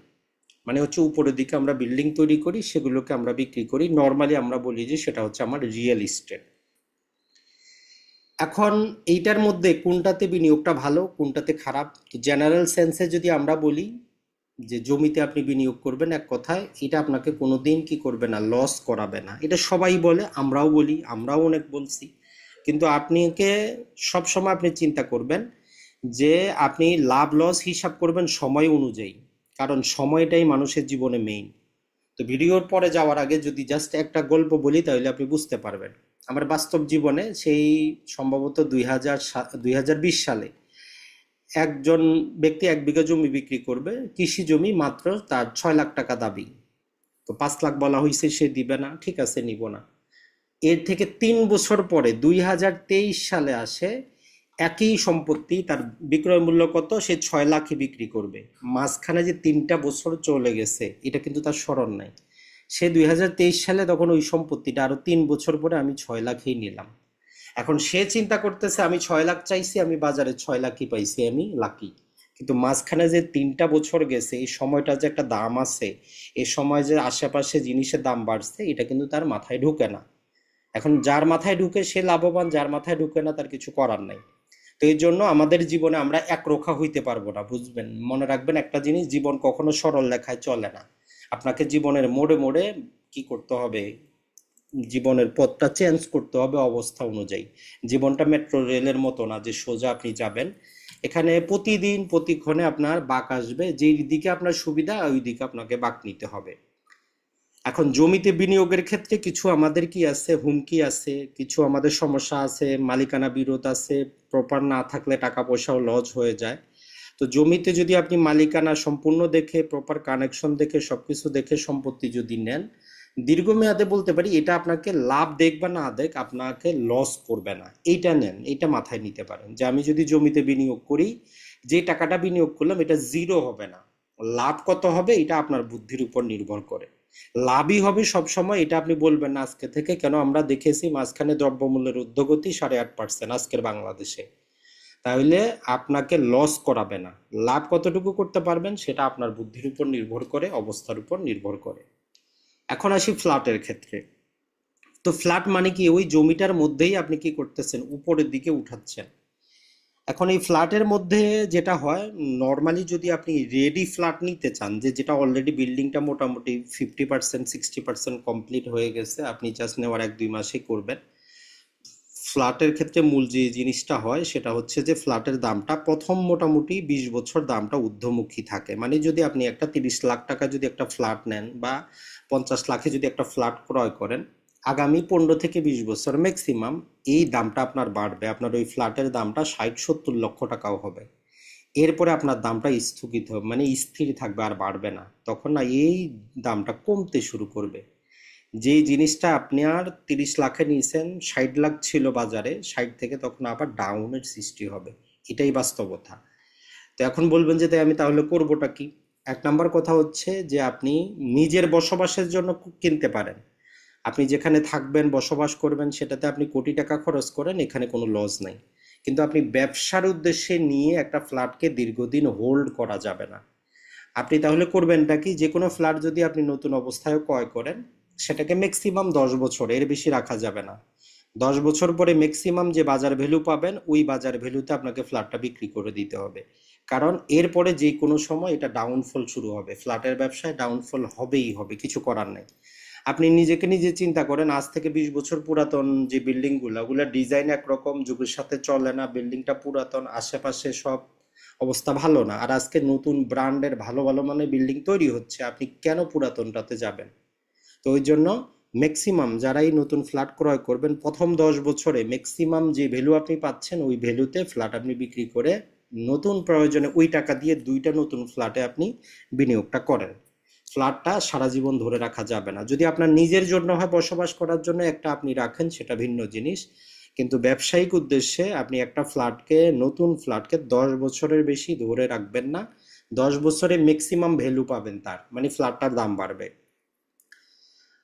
মানে হচ্ছে উপরের দিকে আমরা বিল্ডিং তৈরি করি, সেগুলোকে আমরা বিক্রি করি। নর্মালি আমরা বলি যে সেটা হচ্ছে আমার রিয়েল এস্টেট। এখন এইটার মধ্যে কোনটাতে বিনিয়োগটা ভালো কোনটাতে খারাপ, তো জেনারেল সেন্সে যদি আমরা বলি যে জমিতে আপনি বিনিয়োগ করবেন, এক কথায় এটা আপনাকে কোনোদিন কি করবে না, লস করাবে না। এটা সবাই বলে, আমরাও বলি, আমরাও অনেক বলছি। কিন্তু আপনাকে সবসময় আপনি চিন্তা করবেন যে আপনি লাভ লস হিসাব করবেন সময় অনুযায়ী, কারণ সময়টাই মানুষের জীবনে মেইন। তো ভিডিওর পরে যাওয়ার আগে যদি জাস্ট একটা গল্প বলি তাহলে আপনি বুঝতে পারবেন। আমার বাস্তব জীবনে সেই সম্ভবত 2020 সালে একজন ব্যক্তি 1 বিঘা জমি বিক্রি করবে, কৃষি জমি, মাত্র তার 6 লাখ টাকা দাবি। তো 5 লাখ বলা হয়েছে, সে দিবে না, ঠিক আছে নিব না। এর থেকে 3 বছর পরে 2023 সালে আসে, একই সম্পত্তি তার বিক্রয় মূল্য কত, সে 6 লাখই বিক্রি করবে। মাঝখানে যে 3টা বছর চলে গেছে এটা কিন্তু তার স্মরণ নাই। সে 2023 সালে তখন ওই সম্পত্তিটা, আরো 3 বছর পরে আমি 6 লাখেই নিলাম। এখন সে চিন্তা করতেছে আমি 6 লাখ চাইছি, আমি বাজারে 6 লাখই পাইছি, আমি লাকি। কিন্তু মাঝখানে যে 3টা বছর গেছে, এই সময়টা যে একটা দাম আছে, এই সময় যে আশেপাশে জিনিসের দাম বাড়ছে, এটা কিন্তু তার মাথায় ঢুকে না। এখন যার মাথায় ঢুকে সে লাভবান, যার মাথায় ঢুকে না তার কিছু করার নাই। তো এই জন্য আমাদের জীবনে আমরা একরোখা হইতে পারবো না, বুঝবেন, মনে রাখবেন একটা জিনিস, জীবন কখনো সরল লেখায় চলে না। আপনাকে জীবনের মোড়ে মোড়ে কি করতে হবে, জীবনের পথটা চেঞ্জ করতে হবে অবস্থা অনুযায়ী। জীবনটা মেট্রো রেলের মতো না যে সোজা আপনি যাবেন, এখানে প্রতিদিন প্রতিক্ষণে আপনার বাঁক আসবে, যেই দিকে আপনার সুবিধা ওই দিকে আপনাকে বাঁক নিতে হবে। এখন জমিতে বিনিয়োগের ক্ষেত্রে কিছু আমাদের কি আছে, হুমকি আছে, কিছু আমাদের সমস্যা আছে, মালিকানা বিরোধ আছে, প্রপার না থাকলে টাকা পয়সাও লস হয়ে যায়। তো জমিতে যদি আপনি মালিকানা সম্পূর্ণ দেখে, প্রপার কানেকশন দেখে, সবকিছু দেখে সম্পত্তি যদি নেন, দীর্ঘমেয়াদে বলতে পারি এটা আপনাকে লাভ দেখ বা না দেখ আপনাকে লস করবে না। এইটা নেন, এইটা মাথায় নিতে পারেন যে আমি যদি জমিতে বিনিয়োগ করি, যে টাকাটা বিনিয়োগ করলাম এটা জিরো হবে না। লাভ কত হবে এটা আপনার বুদ্ধির উপর নির্ভর করে। লাভই হবে সব সময়, এটা আপনি বলবেন না আজকে থেকে, কেন আমরা দেখেছি মাঝখানে দ্রব্যমূল্যের ঊর্ধ্বগতি 8.5% আজকের বাংলাদেশে। তাহলে আপনাকে লস করাবে না। লাভ কতটুকু করতে পারবেন সেটা আপনার বুদ্ধির উপর নির্ভর করে, অবস্থার উপর নির্ভর করে। এখন আসি ফ্ল্যাটের ক্ষেত্রে। তো ফ্ল্যাট মানে কি, ওই জমিটার মধ্যেই আপনি কি করতেছেন, উপরের দিকে উঠাচ্ছেন। এখন এই ফ্ল্যাটের মধ্যে যেটা হয়, নর্মালি যদি আপনি রেডি ফ্ল্যাট নিতে চান, যে যেটা অলরেডি বিল্ডিংটা মোটামুটি 50%, 60% কমপ্লিট হয়ে গেছে, আপনি জাস্ট নেওয়ার 1-2 মাসেই করবেন। ফ্ল্যাটের ক্ষেত্রে মূল যে জিনিসটা হয় সেটা হচ্ছে যে ফ্ল্যাটের দামটা প্রথম মোটামুটি 20 বছর দামটা ঊর্ধ্বমুখী থাকে। মানে যদি আপনি একটা 30 লাখ টাকা যদি একটা ফ্ল্যাট নেন বা 50 লাখে যদি একটা ফ্ল্যাট ক্রয় করেন, আগামী 15 থেকে 20 বছর ম্যাক্সিমাম এই দামটা আপনার বাড়বে, আপনার ওই ফ্ল্যাটের দামটা 60-70 লক্ষ টাকাও হবে। এরপরে আপনার দামটা স্থগিত হবে, মানে স্থির থাকবে, আর বাড়বে না। তখন না এই দামটা কমতে শুরু করবে। যেই জিনিসটা আপনি আর 30 লাখে নিয়েছেন, 60 লাখ ছিল বাজারে, 60 থেকে তখন আবার ডাউনের সৃষ্টি হবে। এটাই বাস্তবতা। তো এখন বলবেন যে তাই আমি তাহলে করবোটা কি? 1 নাম্বার কথা হচ্ছে যে আপনি নিজের বসবাসের জন্য কিনতে পারেন। আপনি যেখানে থাকবেন, বসবাস করবেন, সেটাতে আপনি কোটি টাকা খরচ করেন, এখানে কোনো লস নাই। কিন্তু আপনি ব্যবসার উদ্দেশ্যে নিয়ে একটা ফ্ল্যাটকে দীর্ঘদিন হোল্ড করা যাবে না। আপনি তাহলে করবেনটা কি? যে কোনো ফ্ল্যাট যদি আপনি নতুন অবস্থায় ক্রয় করেন, সেটাকে ম্যাক্সিমাম 10 বছর, এর বেশি রাখা যাবে না। 10 বছর পরে ম্যাক্সিমাম যে বাজার ভ্যালু পাবেন, ওই বাজার ভ্যালুতে আপনাকে ফ্ল্যাটটা বিক্রি করে দিতে হবে। কারণ এরপরে যে কোনো সময় এটা ডাউনফল শুরু হবে, ফ্ল্যাটের ব্যবসায় ডাউনফল হবেই হবে, কিছু করার নেই। আপনি নিজেকে নিজে চিন্তা করেন, আজ থেকে 20 বছর পুরাতন যে বিল্ডিং গুলা, ওগুলা ডিজাইন একরকম, যুগের সাথে চলে না, বিল্ডিংটা পুরাতন, আশেপাশে সব অবস্থা ভালো না, আর আজকে নতুন ব্র্যান্ডের ভালো ভালো মানের বিল্ডিং তৈরি হচ্ছে, আপনি কেন পুরাতনটাতে যাবেন? তো ওই জন্য ম্যাক্সিমাম যারাই নতুন ফ্ল্যাট ক্রয় করবেন, প্রথম 10 বছরে ম্যাক্সিমাম যে ভ্যালু আপনি পাচ্ছেন, ওই ভ্যালুতে ফ্ল্যাট আপনি বিক্রি করে নতুন প্রয়োজনে ওই টাকা দিয়ে 2টা নতুন ফ্ল্যাটে আপনি বিনিয়োগটা করেন। ফ্ল্যাটটা সারা জীবন ধরে রাখা যাবে না। যদি আপনার নিজের জন্য হয়, বসবাস করার জন্য একটা আপনি রাখেন, সেটা ভিন্ন জিনিস। কিন্তু ব্যবসায়িক উদ্দেশ্যে আপনি একটা ফ্ল্যাটকে, নতুন ফ্ল্যাটকে 10 বছরের বেশি ধরে রাখবেন না। 10 বছরে ম্যাক্সিমাম ভ্যালু পাবেন, তার মানে ফ্ল্যাটটার দাম বাড়বে।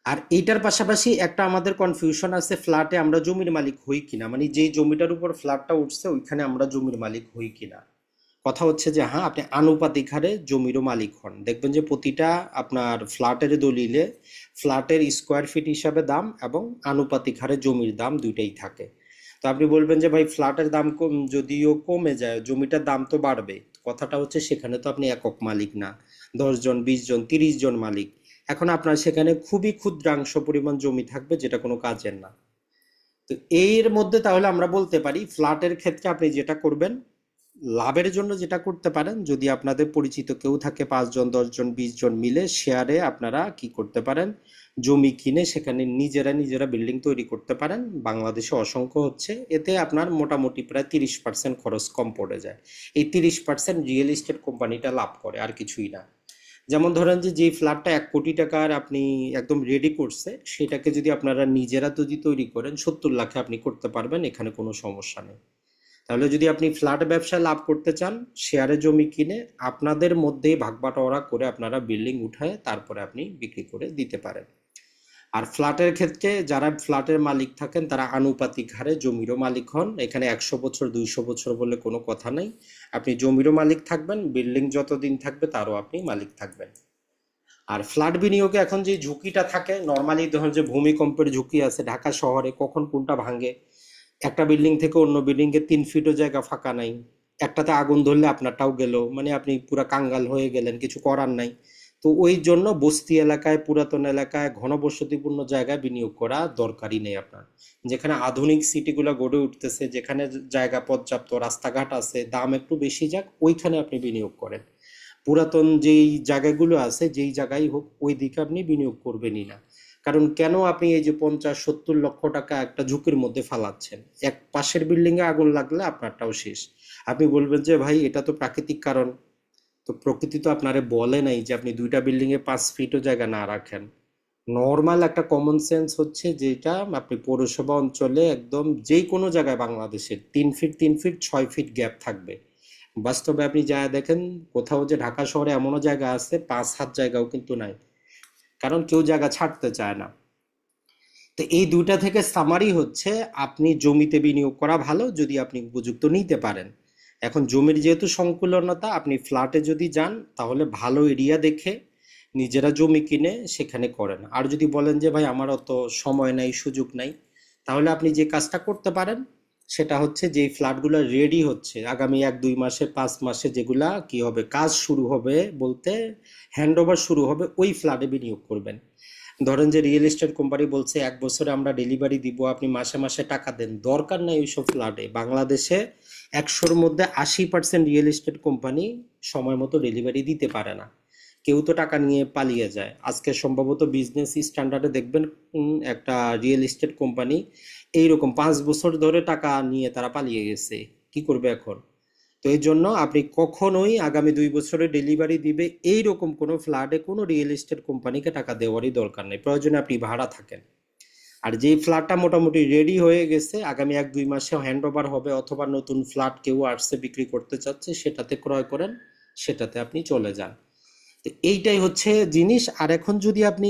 আর এইটার পাশাপাশি একটা আমাদের কনফিউশন আছে, ফ্ল্যাটে আমরা জমির মালিক হই কিনা, মানে যেই জমিটার উপর ফ্ল্যাটটা উঠছে ওইখানে আমরা জমির মালিক হই কিনা। কথা হচ্ছে যে হ্যাঁ, আপনি আনুপাতিক হারে জমিরও মালিক হন। দেখবেন যে প্রতিটা আপনার ফ্ল্যাটের দলিলে ফ্ল্যাটের স্কোয়ার ফিট হিসাবে দাম এবং আনুপাতিক হারে জমির দাম দুইটাই থাকে। তো আপনি বলবেন যে ভাই ফ্ল্যাটের দাম কম, যদিও কমে যায়, জমিটার দাম তো বাড়বে। কথাটা হচ্ছে সেখানে তো আপনি একক মালিক না, 10 জন, 20 জন, 30 জন মালিক। এখন আপনার সেখানে খুবই ক্ষুদ্রাংশ পরিমাণ জমি থাকবে, যেটা কোনো কাজের না। তো এর মধ্যে তাহলে আমরা বলতে পারি ফ্ল্যাটের ক্ষেত্রে আপনি যেটা করবেন, লাভের জন্য যেটা করতে পারেন, যদি আপনাদের পরিচিত কেউ থাকে, 5 জন, 10 জন, 20 জন মিলে শেয়ারে আপনারা কি করতে পারেন, জমি কিনে সেখানে নিজেরা নিজেরা বিল্ডিং তৈরি করতে পারেন। বাংলাদেশে অসংখ্য হচ্ছে, এতে আপনার মোটামুটি প্রায় 30% খরচ কম পড়ে যায়। এই 30% রিয়েল এস্টেট কোম্পানিটা লাভ করে, আর কিছুই না। যেমন ধরেন যে যে ফ্ল্যাটটা 1 কোটি টাকার আপনি একদম রেডি করছে, সেটাকে যদি আপনারা নিজেরা যদি তৈরি করেন, 70 লাখে আপনি করতে পারবেন, এখানে কোনো সমস্যা নেই। তাহলে যদি আপনি ফ্ল্যাট ব্যবসায় লাভ করতে চান, শেয়ারে জমি কিনে আপনাদের মধ্যেই ভাগবাটোয়ারা করে আপনারা বিল্ডিং উঠায় তারপরে আপনি বিক্রি করে দিতে পারেন। আর ফ্ল্যাটের ক্ষেত্রে যারা ফ্ল্যাটের মালিক থাকেন, তারা আনুপাতিক হারে জমিরও মালিক হন। এখানে 100 বছর 200 বছর বলে কোনো কথা নাই। আপনি জমিরও মালিক থাকবেন, বিল্ডিং যতদিন থাকবে তারও আপনি মালিক থাকবেন। আর ফ্ল্যাট বিনিয়োগে এখন যে ঝুঁকিটা থাকে, নর্মালি ধরুন যে ভূমিকম্পের ঝুঁকি আছে, ঢাকা শহরে কখন কোনটা ভাঙে, একটা বিল্ডিং থেকে অন্য বিল্ডিং এ 3 ফিটও জায়গা ফাঁকা নাই। একটাতে আগুন ধরলে আপনারটাও গেল, মানে আপনি পুরা কাঙ্গাল হয়ে গেলেন, কিছু করার নাই। তো ওই জন্য বস্তি এলাকায়, পুরাতন এলাকায়, ঘনবসতিপূর্ণ জায়গায় বিনিয়োগ করা দরকারই নেই আপনার। যেখানে আধুনিক সিটিগুলো গড়ে উঠতেছে, যেখানে জায়গা পর্যাপ্ত, রাস্তাঘাট আছে, দাম একটু বেশি যাক, ওইখানে আপনি বিনিয়োগ করেন। পুরাতন যেই জায়গাগুলো আছে, যেই জায়গায় হোক, ওই দিকে আপনি বিনিয়োগ করবেনই না। কারণ কেন আপনি এই যে 50-70 লক্ষ টাকা একটা ঝুঁকির মধ্যে ফালাচ্ছেন? এক পাশের বিল্ডিং এ আগুন লাগলে আপনারটাও শেষ। আপনি বলবেন যে ভাই এটা তো প্রাকৃতিক কারণ। তো প্রকৃতি তো আপনারে বলে নাই যে আপনি 2টা বিল্ডিং এ 5 ফিটও জায়গা না রাখেন। নর্মাল একটা কমন সেন্স হচ্ছে যেটা আপনি পৌরসভা অঞ্চলে একদম যে কোনো জায়গায় বাংলাদেশের 3 ফিট 3 ফিট 6 ফিট গ্যাপ থাকবে। বাস্তবে আপনি যা দেখেন, কোথাও যে ঢাকা শহরে এমনও জায়গা আছে 5 হাত জায়গাও কিন্তু নাই, কারণ কেউ জায়গা ছাড়তে চায় না। তো এই দুইটা থেকে সামারি হচ্ছে, আপনি জমিতে বিনিয়োগ করা ভালো যদি আপনি উপযুক্ত নিতে পারেন। এখন জমির যেহেতু সংকুলনতা, আপনি ফ্ল্যাটে যদি যান তাহলে ভালো এরিয়া দেখে নিজেরা জমি কিনে সেখানে করেন। আর যদি বলেন যে ভাই আমার অত সময় নাই, সুযোগ নাই, তাহলে আপনি যে কাজটা করতে পারেন সেটা হচ্ছে, যে ফ্ল্যাটগুলো রেডি হচ্ছে আগামী 1-2 মাসে, 5 মাসে, যেগুলা কি হবে, কাজ শুরু হবে বলতে হ্যান্ড ওভার শুরু হবে, ওই ফ্ল্যাটে বিনিয়োগ করবেন। ধরেন যে রিয়েল এস্টেট কোম্পানি বলছে 1 বছরে আমরা ডেলিভারি দিব, আপনি মাসে মাসে টাকা দেন, দরকার নাই ওইসব ফ্ল্যাটে। বাংলাদেশে 100-র মধ্যে 80% রিয়েল এস্টেট কোম্পানি সময় মতো ডেলিভারি দিতে পারে না। কেউ তো টাকা নিয়ে পালিয়ে যায়। আজকে সম্ভবত বিজনেস স্ট্যান্ডার্ডে দেখবেন একটা রিয়েল এস্টেট কোম্পানি এইরকম 5 বছর ধরে টাকা নিয়ে তারা পালিয়ে গেছে। কি করবে এখন? তো এই জন্য আপনি কখনোই আগামী 2 বছরে ডেলিভারি দিবে এইরকম কোনো ফ্ল্যাটে কোনো রিয়েল এস্টেট কোম্পানিকে টাকা দেওয়ারই দরকার নেই। প্রয়োজনে আপনি ভাড়া থাকেন। আর যেই ফ্ল্যাটটা মোটামুটি রেডি হয়ে গেছে, আগামী 1-2 মাসে হ্যান্ড ওভার হবে, অথবা নতুন ফ্ল্যাট কেউ আসছে বিক্রি করতে চাচ্ছে, সেটাতে ক্রয় করেন, সেটাতে আপনি চলে যান। তো এইটাই হচ্ছে জিনিস। আর এখন যদি আপনি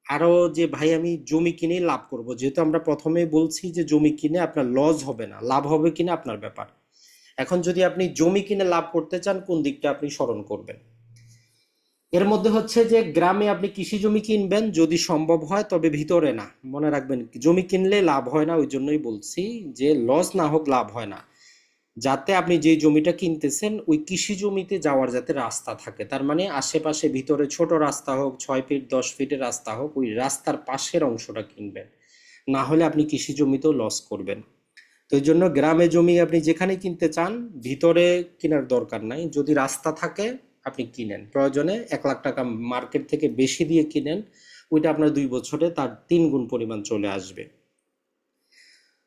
আরো যে ভাই আমি জমি কিনে লাভ করব, যেহেতু আমরা প্রথমেই বলছি যে জমি কিনে আপনার লস হবে না, লাভ হবে কিনা আপনার ব্যাপার। এখন যদি আপনি জমি কিনে লাভ করতে চান, কোন দিকটা আপনি স্মরণ করবেন? এর মধ্যে হচ্ছে যে গ্রামে আপনি কৃষি জমি কিনবেন যদি সম্ভব হয়, তবে ভিতরে না। মনে রাখবেন, জমি কিনলে লাভ হয় না, ওই জন্যই বলছি যে লস না হোক, লাভ হয় না। যাতে আপনি যে জমিটা কিনতেছেন ওই কৃষি জমিতে যাওয়ার যাতে রাস্তা থাকে, তার মানে আশেপাশে ভিতরে ছোট রাস্তা হোক, 6 ফিট 10 ফিটের রাস্তা হোক, ওই রাস্তার পাশের অংশটা কিনবেন। না হলে আপনি কৃষি জমিতেও লস করবেন। তো এই জন্য গ্রামে জমি আপনি যেখানে কিনতে চান, ভিতরে কেনার দরকার নাই। যদি রাস্তা থাকে আপনি কিনেন, প্রয়োজনে 1 লাখ টাকা মার্কেট থেকে বেশি দিয়ে কিনেন, ওইটা আপনার 2 বছরে তার 3 গুণ পরিমাণ চলে আসবে।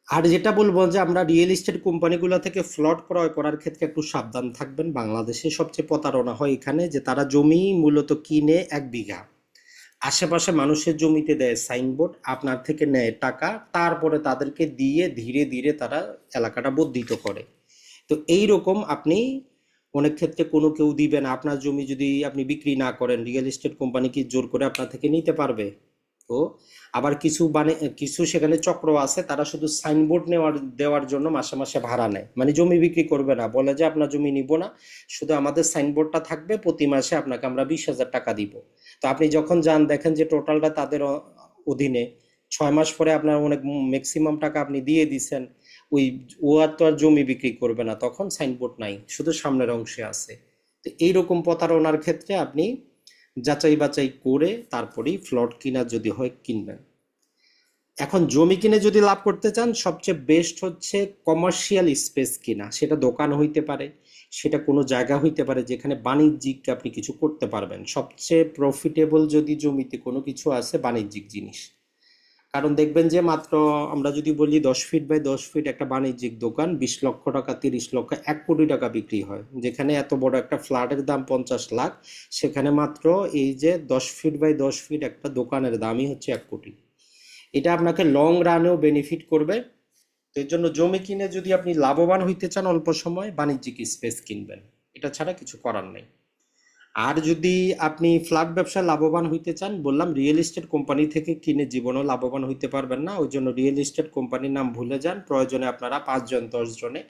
আর যেটা বলবো যে আমরা রিয়েল এস্টেট কোম্পানিগুলো থেকে ফ্লট ক্রয় করার ক্ষেত্রে একটু সাবধান থাকবেন। বাংলাদেশে সবচেয়ে প্রতারণা হয় এখানে, যে তারা জমি মূলত কিনে 1 বিঘা, আশেপাশে মানুষের জমিতে দেয় সাইনবোর্ড, আপনার থেকে নেয় টাকা, তারপরে তাদেরকে দিয়ে ধীরে ধীরে তারা এলাকাটা বর্ধিত করে। তো এই রকম আপনি অনেক ক্ষেত্রে কোনো কেউ দিবে না। আপনার জমি যদি আপনি বিক্রি না করেন, রিয়েল এস্টেট কোম্পানি কি জোর করে আপনার থেকে নিতে পারবে? তো আবার কিছু কিছু সেখানে চক্র আছে, তারা শুধু সাইনবোর্ড দেওয়ার জন্য মাসে মাসে ভাড়া নেয়, মানে জমি বিক্রি করবে না, বলে যে আপনার জমি নিব না, শুধু আমাদের সাইনবোর্ডটা থাকবে, প্রতি মাসে আপনাকে আমরা 20,000 টাকা দিব। তো আপনি যখন যান দেখেন যে টোটালটা তাদের অধীনে, 6 মাস পরে আপনার অনেক ম্যাক্সিমাম টাকা আপনি দিয়ে দিছেন, ওই ও আর তো আর জমি বিক্রি করবে না, তখন সাইনবোর্ড নাই, শুধু সামনের অংশে আছে। তো এইরকম প্রতারণার ক্ষেত্রে আপনি যাচাই বাছাই করে তারপরেই ফ্লট কিনা যদি হয় কিনবেন। এখন জমি কিনে যদি লাভ করতে চান, সবচেয়ে বেস্ট হচ্ছে কমার্শিয়াল স্পেস কিনা। সেটা দোকান হইতে পারে, সেটা কোনো জায়গা হইতে পারে যেখানে বাণিজ্যিক আপনি কিছু করতে পারবেন। সবচেয়ে প্রফিটেবল যদি জমিতে কোনো কিছু আছে বাণিজ্যিক জিনিস। কারণ দেখবেন যে মাত্র আমরা যদি বলি 10 ফিট বাই 10 ফিট একটা বাণিজ্যিক দোকান 20 লক্ষ টাকা, 30 লক্ষ, 1 কোটি টাকা বিক্রি হয়। যেখানে এত বড় একটা ফ্ল্যাটের দাম 50 লাখ, সেখানে মাত্র এই যে 10 ফিট বাই 10 ফিট একটা দোকানের দামই হচ্ছে 1 কোটি। এটা আপনাকে লং রানেও বেনিফিট করবে। তো এর জন্য জমি কিনে যদি আপনি লাভবান হইতে চান, অল্প সময় বাণিজ্যিক স্পেস কিনবেন, এটা ছাড়া কিছু করার নেই। আর যদি আপনি ফ্ল্যাট ব্যবসায় লাভবান হইতে চান, বললাম রিয়েল এস্টেট কোম্পানি থেকে কিনে জীবনেও লাভবান হইতে পারবেন না। ওই জন্য রিয়েল এস্টেট কোম্পানির নাম ভুলে যান। প্রয়োজনে আপনারা 5 জন 10 জনে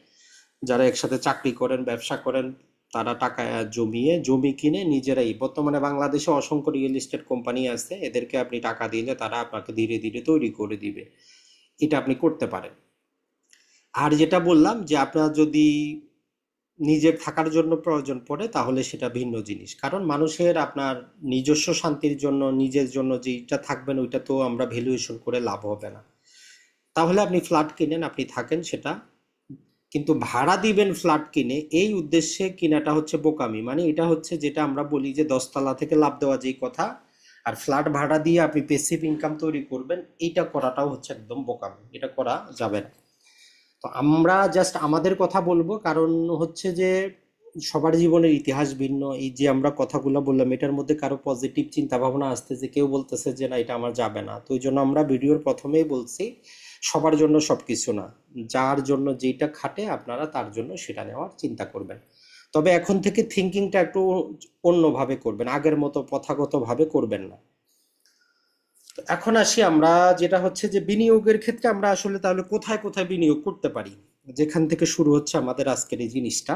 যারা একসাথে চাকরি করেন, ব্যবসা করেন, তারা টাকা জমিয়ে জমি কিনে নিজেরাই, বর্তমানে বাংলাদেশে অসংখ্য রিয়েল এস্টেট কোম্পানি আছে, এদেরকে আপনি টাকা দিলে তারা আপনাকে ধীরে ধীরে তৈরি করে দিবে। এটা আপনি করতে পারেন। আর যেটা বললাম যে আপনার যদি নিজের থাকার জন্য প্রয়োজন পড়ে, তাহলে সেটা ভিন্ন জিনিস। কারণ মানুষের আপনার নিজস্ব শান্তির জন্য, নিজের জন্য যেটা থাকবেন ওইটা তো আমরা ভ্যালুয়েশন করে লাভ হবে না। তাহলে আপনি ফ্ল্যাট কিনেন, আপনি থাকেন সেটা। কিন্তু ভাড়া দিবেন ফ্ল্যাট কিনে, এই উদ্দেশ্যে কিনাটা হচ্ছে বোকামি। মানে এটা হচ্ছে যেটা আমরা বলি যে 10 তলা থেকে লাভ দেওয়া যেই কথা, আর ফ্ল্যাট ভাড়া দিয়ে আপনি পেসিভ ইনকাম তৈরি করবেন, এইটা করাটাও হচ্ছে একদম বোকামি, এটা করা যাবে না। তো আমরা জাস্ট আমাদের কথা বলবো, কারণ হচ্ছে যে সবার জীবনের ইতিহাস ভিন্ন। এই যে আমরা কথাগুলো বললাম, এটার মধ্যে কারো পজিটিভ চিন্তা ভাবনা আসতেছে, কেউ বলতেছে যে না এটা আমার যাবে না। তো ওই জন্য আমরা ভিডিওর প্রথমেই বলছি, সবার জন্য সবকিছু না, যার জন্য যেটা খাটে আপনারা তার জন্য সেটা নেওয়ার চিন্তা করবেন। তবে এখন থেকে থিঙ্কিংটা একটু অন্যভাবে করবেন, আগের মতো প্রথাগত ভাবে করবেন না। তো এখন আসি আমরা, যেটা হচ্ছে যে বিনিয়োগের ক্ষেত্রে আমরা আসলে তাহলে কোথায় কোথায় বিনিয়োগ করতে পারি, যেখান থেকে শুরু হচ্ছে আমাদের আজকের এই জিনিসটা।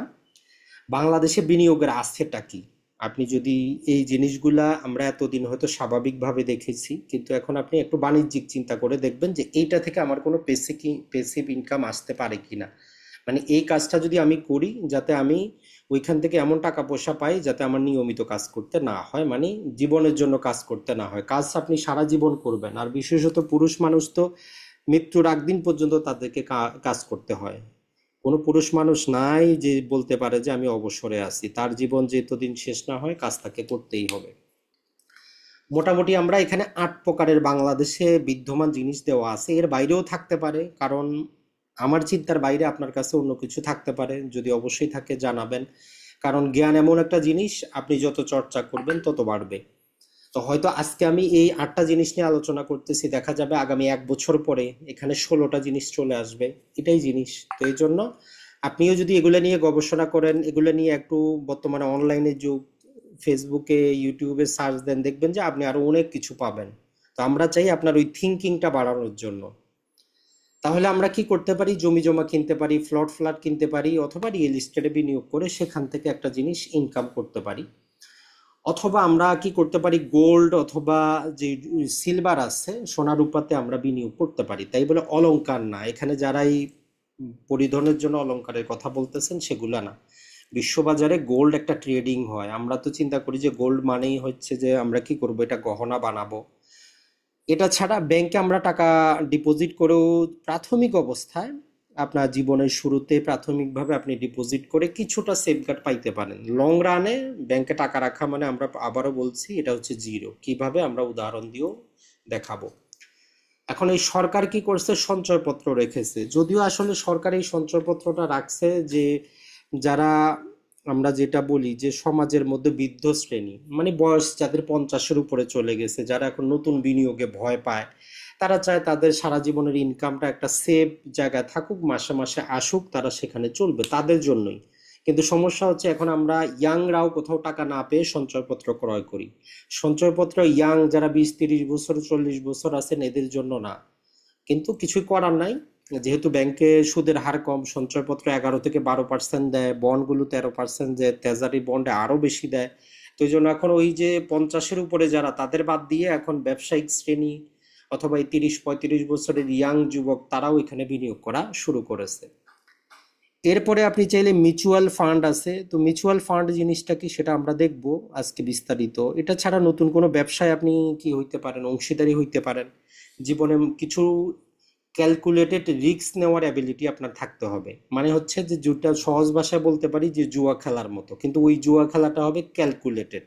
বাংলাদেশে বিনিয়োগের আস্থেটা কি? আপনি যদি এই জিনিসগুলা আমরা এতদিন হয়তো স্বাভাবিকভাবে দেখেছি, কিন্তু এখন আপনি একটু বাণিজ্যিক চিন্তা করে দেখবেন যে এইটা থেকে আমার কোনো পেসিভ ইনকাম আসতে পারে কিনা। মানে এই কাজটা যদি আমি করি, যাতে আমি ওইখান থেকে এমন টাকা পয়সা পাই যাতে আমার নিয়মিত কাজ করতে না হয়, মানে জীবনের জন্য কাজ করতে না হয়। কাজ আপনি সারা জীবন করবেন, আর বিশেষত পুরুষ মানুষ তো মৃত্যুর আগ দিন পর্যন্ত তাদেরকে কাজ করতে হয়। কোনো পুরুষ মানুষ নাই যে বলতে পারে যে আমি অবসরে আছি, তার জীবন যেতদিন শেষ না হয় কাজ তাকে করতেই হবে। মোটামুটি আমরা এখানে ৮ প্রকারের বাংলাদেশে বিদ্যমান জিনিস দেওয়া আছে, এর বাইরেও থাকতে পারে, কারণ আমার চিন্তার বাইরে আপনার কাছে অন্য কিছু থাকতে পারে, যদি অবশ্যই থাকে জানাবেন। কারণ জ্ঞান এমন একটা জিনিস, আপনি যত চর্চা করবেন তত বাড়বে। তো হয়তো আজকে আমি এই ৮টা জিনিস নিয়ে আলোচনা করতেছি, দেখা যাবে আগামী ১ বছর পরে এখানে ১৬টা জিনিস চলে আসবে, এটাই জিনিস। তো এই জন্য আপনিও যদি এগুলো নিয়ে গবেষণা করেন, এগুলো নিয়ে একটু, বর্তমানে অনলাইনের যুগ, ফেসবুকে ইউটিউবে সার্চ দেন, দেখবেন যে আপনি আরো অনেক কিছু পাবেন। তো আমরা চাই আপনার ওই থিঙ্কিংটা বাড়ানোর জন্য। তাহলে আমরা কি করতে পারি, জমি জমা কিনতে পারি, প্লট ফ্ল্যাট কিনতে পারি, অথবা রিয়েল এস্টেটে বিনিয়োগ করে সেখান থেকে একটা জিনিস ইনকাম করতে পারি। অথবা আমরা কি করতে পারি, গোল্ড অথবা যে সিলভার আছে, সোনা রূপাতে আমরা বিনিয়োগ করতে পারি। তাই বলে অলংকার না, এখানে যারাই পরিধানের জন্য অলংকারের কথা বলতেছেন সেগুলা না। বিশ্ববাজারে গোল্ড একটা ট্রেডিং হয়, আমরা তো চিন্তা করি যে গোল্ড মানেই হচ্ছে যে আমরা কি করব, এটা গহনা বানাবো। এটা ছাড়া ব্যাংকে আমরা টাকা ডিপোজিট করেও প্রাথমিক অবস্থায়, আপনার জীবনের শুরুতে প্রাথমিকভাবে আপনি ডিপোজিট করে কিছুটা সেফগার্ড পাইতে পারেন। লং রানে ব্যাংকে টাকা রাখা মানে, আমরা আবারও বলছি, এটা হচ্ছে জিরো। কিভাবে, আমরা উদাহরণ দিয়েও দেখাবো। এখন এই সরকার কি করছে, সঞ্চয়পত্র রেখেছে, যদিও আসলে সরকার এই সঞ্চয়পত্রটা রাখছে যে যারা, আমরা যেটা বলি যে সমাজের মধ্যে বৃদ্ধ শ্রেণী, মানে বয়স যাদের 50-এর উপরে চলে গেছে, যারা এখন নতুন বিনিয়োগে ভয় পায়, তারা চায় তাদের সারা জীবনের ইনকামটা একটা সেফ জায়গায় থাকুক, মাসে মাসে আসুক, তারা সেখানে চলবে, তাদের জন্যই। কিন্তু সমস্যা হচ্ছে এখন আমরা ইয়াংরাও কোথাও টাকা না পেয়ে সঞ্চয়পত্র ক্রয় করি। সঞ্চয়পত্র ইয়াং যারা 20-30 বছর 40 বছর আছেন এদের জন্য না, কিন্তু কিছুই করার নাই। যেহেতু ব্যাংকে সুদের হার কম, সঞ্চয়পত্র 11 থেকে 12% দেয়, বন্ডগুলো 13% দেয়, ট্রেজারি বন্ডে আরো বেশি দেয়। তো এই জন্য এখন ওই যে 50-এর উপরে যারা, তাদের বাদ দিয়ে এখন ব্যবসায়িক শ্রেণী অথবা এই 30-35 বছরের ইয়াং যুবক, তারাও এখানে বিনিয়োগ করা শুরু করেছে। এরপরে আপনি চাইলে মিউচুয়াল ফান্ড আছে, তো মিউচুয়াল ফান্ড জিনিসটা কি সেটা আমরা দেখব আজকে বিস্তারিত। এটা ছাড়া নতুন কোনো ব্যবসায় আপনি কি হইতে পারেন, অংশীদারি হইতে পারেন। জীবনে কিছু ক্যালকুলেটেড রিস্ক নেওয়ার অ্যাবিলিটি আপনার থাকতে হবে, মানে হচ্ছে যে যেটা সহজ ভাষায় বলতে পারি যে জুয়া খেলার মতো, কিন্তু ওই জুয়া খেলাটা হবে ক্যালকুলেটেড।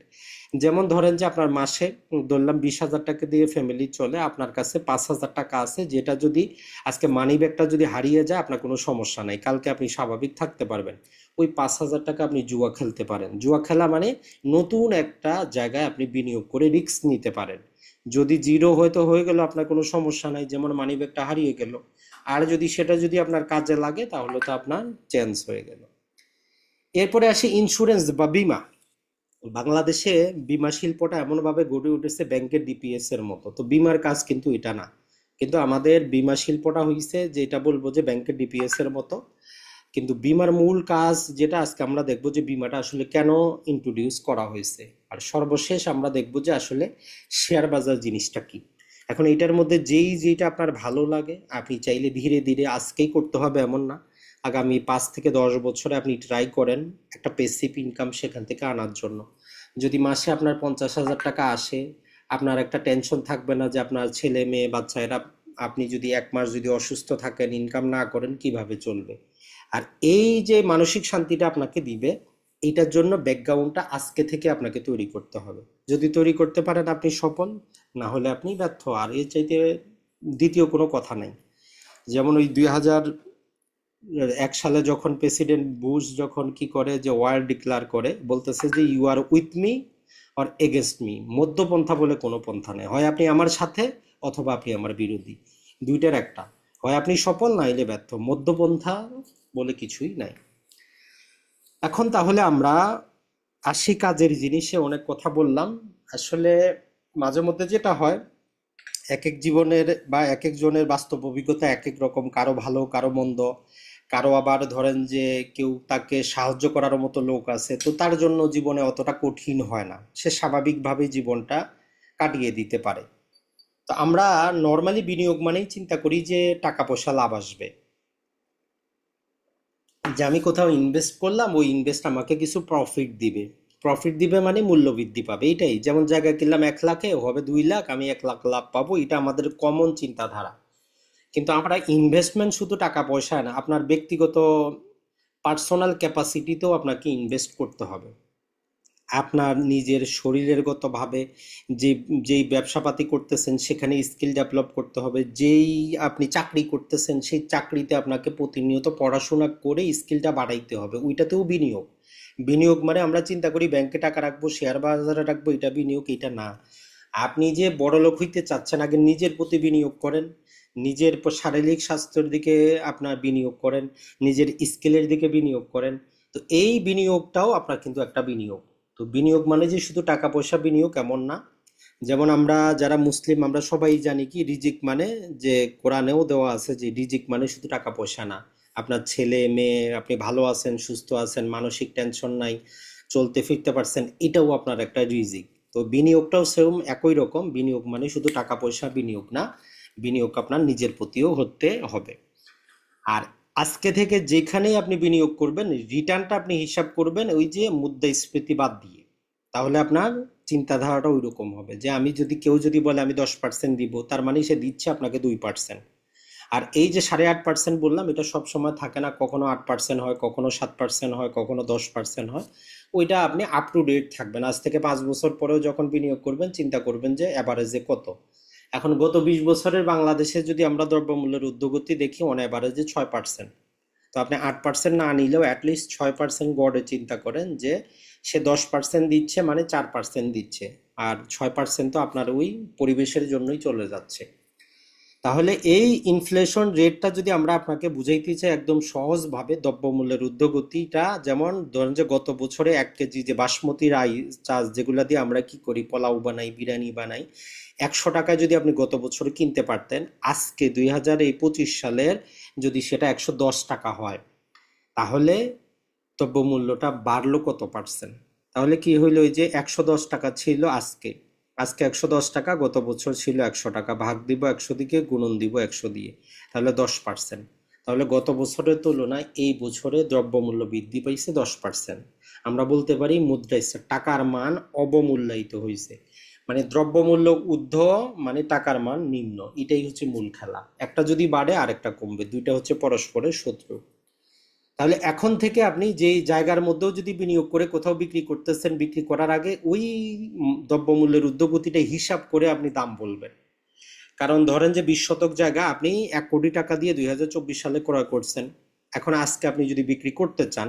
যেমন ধরেন যে আপনার মাসে ধরলাম 20,000 টাকা দিয়ে ফ্যামিলি চলে, আপনার কাছে 5,000 টাকা আছে, যেটা যদি আজকে মানি ব্যাগটা যদি হারিয়ে যায় আপনার কোনো সমস্যা নাই, কালকে আপনি স্বাভাবিক থাকতে পারবেন। ওই 5,000 টাকা আপনি জুয়া খেলতে পারেন। জুয়া খেলা মানে নতুন একটা জায়গায় আপনি বিনিয়োগ করে রিস্ক নিতে পারেন। যদি জিরো হয়তো হয়ে গেল, আপনার কোনো সমস্যা নাই, যেমন মানি ব্যাগটা হারিয়ে গেল। আর যদি সেটা যদি আপনার কাজে লাগে তাহলে তো আপনার চেঞ্জ হয়ে গেল। এরপরে আসি ইন্স্যুরেন্স বা বীমা। বাংলাদেশে বীমা শিল্পটা এমনভাবে গড়ে উঠেছে ব্যাংকের ডিপিএস এর মতো, তো বীমার কাজ কিন্তু এটা না। কিন্তু আমাদের বীমা শিল্পটা হয়েছে যে, এটা বলবো যে ব্যাংকের ডিপিএস এর মতো। কিন্তু বীমার মূল কাজ যেটা, আজকে আমরা দেখবো যে বীমাটা আসলে কেন ইন্ট্রোডিউস করা হয়েছে। আর সর্বশেষ আমরা দেখবো যে আসলে শেয়ার বাজার জিনিসটা কি। এখন এটার মধ্যে যেইটা আপনার ভালো লাগে, আপনি চাইলে ধীরে ধীরে আজকেই করতে হবে এমন না, আগামী 5 থেকে 10 বছরে আপনি ট্রাই করেন একটা পেসিভ ইনকাম সেখান থেকে আনার জন্য। যদি মাসে আপনার 50,000 টাকা আসে, আপনার একটা টেনশন থাকবে না যে আপনার ছেলে মেয়ে বাচ্চা এরা, আপনি যদি 1 মাস যদি অসুস্থ থাকেন, ইনকাম না করেন, কিভাবে চলবে। আর এই যে মানসিক শান্তিটা আপনাকে দিবে, এটার জন্য ব্যাকগ্রাউন্ডটা আজকে থেকে আপনাকে তৈরি করতে হবে। যদি তৈরি করতে পারেন আপনি সফল, না হলে আপনি ব্যর্থ। আর এর চাইতে দ্বিতীয় কোনো কথা নাই। যেমন ওই 2001 সালে যখন প্রেসিডেন্ট বুশ যখন কি করে, যে ওয়ার ডিক্লার করে, বলতেছে যে you are with me or against me, মধ্যপন্থা বলে কোনো পন্থা নেই, হয় আপনি আমার সাথে অথবা আপনি আমার বিরোধী, দুইটার একটা, হয় আপনি সফল না হলে ব্যর্থ, মধ্যপন্থা বলে কিছুই নাই। এখন তাহলে আমরা আসি কাজের জিনিসে, অনেক কথা বললাম। আসলে মাঝে মধ্যে যেটা হয়, এক এক জীবনের বা এক একজনের বাস্তব অভিজ্ঞতা এক এক রকম, কারো ভালো কারো মন্দ, কারো আবার ধরেন যে কেউ তাকে সাহায্য করার মতো লোক আছে, তো তার জন্য জীবনে অতটা কঠিন হয় না, সে স্বাভাবিকভাবেই জীবনটা কাটিয়ে দিতে পারে। তো আমরা নর্মালি বিনিয়োগ মানেই চিন্তা করি যে টাকা পয়সা লাভ আসবে, যে আমি কোথাও ইনভেস্ট করলাম, ওই ইনভেস্ট আমাকে কিছু প্রফিট দিবে। প্রফিট দিবে মানে মূল্য বৃদ্ধি পাবে, এটাই। যেমন জায়গা কিনলাম 1 লাখে, হবে 2 লাখ, আমি 1 লাখ লাভ পাবো, এটা আমাদের কমন চিন্তাধারা। কিন্তু আমরা ইনভেস্টমেন্ট শুধু টাকা পয়সা না, আপনার ব্যক্তিগত পার্সোনাল ক্যাপাসিটিতেও আপনাকে ইনভেস্ট করতে হবে। আপনার নিজের শরীরের গতভাবে যে যেই ব্যবসাপাতি করতেছেন সেখানে স্কিল ডেভেলপ করতে হবে। যেই আপনি চাকরি করতেছেন সেই চাকরিতে আপনাকে প্রতিনিয়ত পড়াশোনা করে স্কিলটা বাড়াইতে হবে, ওইটাতেও বিনিয়োগ। বিনিয়োগ মানে আমরা চিন্তা করি ব্যাংকে টাকা রাখবো, শেয়ার বাজারে রাখবো, এটা বিনিয়োগ, এটা না। আপনি যে বড়লোক হইতে চাচ্ছেন, আগে নিজের প্রতি বিনিয়োগ করেন, নিজের শারীরিক স্বাস্থ্যের দিকে আপনার বিনিয়োগ করেন, নিজের স্কিলের দিকে বিনিয়োগ করেন। তো এই বিনিয়োগটাও আপনার কিন্তু একটা বিনিয়োগ। তো বিনিয়োগ মানে যে শুধু টাকা পয়সা বিনিয়োগ এমন না। যেমন আমরা যারা মুসলিম আমরা সবাই জানি কি রিজিক মানে, যে কোরআনেও দেওয়া আছে যে রিজিক মানে শুধু টাকা পয়সা না। আপনার ছেলে মেয়ে, আপনি ভালো আছেন, সুস্থ আছেন, মানসিক টেনশন নাই, চলতে ফিরতে পারছেন, এটাও আপনার একটা রিজিক। তো বিনিয়োগটাও সেম একই রকম। বিনিয়োগ মানে শুধু টাকা পয়সা বিনিয়োগ না, বিনিয়োগ আপনার নিজের প্রতিও হতে হবে। আর আজকে থেকে যেখানেই আপনি বিনিয়োগ করবেন রিটার্নটা আপনি হিসাব করবেন ওই যে মুদ্রাস্ফীতি বাদ দিয়ে। তাহলে আপনার চিন্তাধারাটা ওই রকম হবে যে আমি যদি, কেউ যদি বলে আমি 10% দিব, তার মানে সে দিচ্ছে আপনাকে 2%। আর এই যে 8.5% বললাম, এটা সব সময় থাকে না, কখনো 8% হয়, কখনো 7% হয়, কখনো 10% হয়। ওইটা আপনি আপ টু ডেট থাকবেন। আজ থেকে 5 বছর পরেও যখন বিনিয়োগ করবেন চিন্তা করবেন যে অ্যাভারেজে কত। এখন গত 20 বছরের বাংলাদেশে যদি আমরা দ্রব্যমূল্যের ঊর্ধ্বগতি দেখি, অন অ্যাভারেজে 6%। তো আপনি 8% না নিলেও অ্যাটলিস্ট 6% গড়ে চিন্তা করেন যে সে 10% দিচ্ছে মানে 4% দিচ্ছে। আর 6% তো আপনার ওই পরিবেশের জন্যই চলে যাচ্ছে। তাহলে এই ইনফ্লেশন রেটটা যদি আমরা আপনাকে বুঝাইতে চাই একদম সহজভাবে, দ্রব্যমূল্যের ঊর্ধ্বগতিটা, যেমন ধরেন যে গত বছরে 1 কেজি যে বাসমতি রাইস চাল যেগুলা দিয়ে আমরা কি করি, পোলাও বানাই, বিরিয়ানি বানাই, 100 টাকায় যদি আপনি গত বছরে কিনতে পারতেন, আজকে 2025 সালের যদি সেটা 110 টাকা হয়, তাহলে দ্রব্যমূল্যটা বাড়লো কত পার্সেন্ট? তাহলে কি হইলো, ওই যে 110 টাকা ছিল আজকে, আজকে 110 টাকা, গত বছর ছিল 100 টাকা, ভাগ দিব 100 দিকে, গুণন দিব 100 দিয়ে, তাহলে 10%। তাহলে গত বছরের তুলনায় এই বছরে দ্রব্যমূল্য বৃদ্ধি পাইছে 10%। আমরা বলতে পারি মুদ্রাস্ফীতি, টাকার মান অবমূল্যায়িত হয়েছে। মানে দ্রব্যমূল্য ঊর্ধ্ব মানে টাকার মান নিম্ন, এটাই হচ্ছে মূল খেলা। একটা যদি বাড়ে আরেকটা কমবে, দুইটা হচ্ছে পরস্পরের শত্রু। তাহলে এখন থেকে আপনি যেই জায়গার মধ্যেও যদি বিনিয়োগ করে কোথাও বিক্রি করতেছেন, বিক্রি করার আগে ওই দ্রব্যমূল্যের ঊর্ধ্বগতিটা হিসাব করে আপনি দাম বলবেন। কারণ ধরেন যে 20 শতক জায়গা আপনি 1 কোটি টাকা দিয়ে 2024 সালে ক্রয় করছেন, এখন আজকে আপনি যদি বিক্রি করতে চান,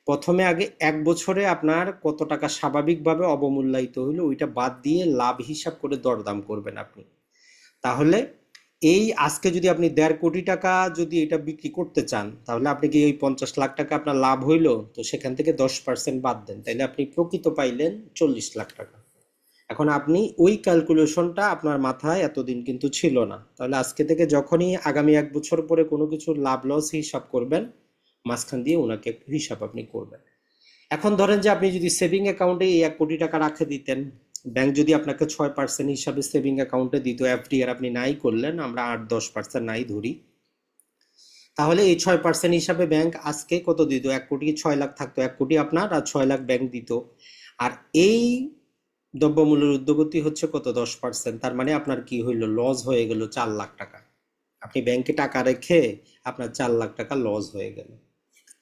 প্রথমে আগে 1 বছরে আপনার কত টাকা স্বাভাবিকভাবে অবমূল্যায়িত হইলো ওইটা বাদ দিয়ে লাভ হিসাব করে দরদাম করবেন আপনি। তাহলে এই আজকে যদি আপনি 1.5 কোটি টাকা যদি এটা বিক্রি করতে চান, তাহলে আপনি কি ওই 50 লাখ টাকা আপনার লাভ হইলো, তো সেখান থেকে 10% বাদ দেন, তাইলে আপনি প্রকৃত পাইলেন 40 লাখ টাকা। এখন আপনি ওই ক্যালকুলেশনটা আপনার মাথায় এতদিন কিন্তু ছিল না। তাহলে আজকে থেকে যখনই আগামী 1 বছর পরে কোনো কিছু লাভ লস হিসাব করবেন, মাঝখান দিয়ে ওনাকে একটু হিসাব আপনি করবেন। এখন ধরেন যে আপনি যদি সেভিং অ্যাকাউন্টে এই 1 কোটি টাকা রাখে দিতেন, ব্যাংক যদি আপনাকে 6% হিসাবে সেভিং অ্যাকাউন্টে দিত, এফডি আর আপনি নাই করলেন, আমরা 8-10% নাই ধরি, তাহলে এই 6% হিসাবে ব্যাংক আজকে কত দিত? 1 কোটি 6 লাখ থাকতো, 1 কোটি আপনার আর 6 লাখ ব্যাংক দিত। আর এই দ্রব্যমূল্যের ঊর্ধ্বগতি হচ্ছে কত? 10%। তার মানে আপনার কি হইলো, লস হয়ে গেল 4 লাখ টাকা। আপনি ব্যাংকে টাকা রেখে আপনার 4 লাখ টাকা লস হয়ে গেল।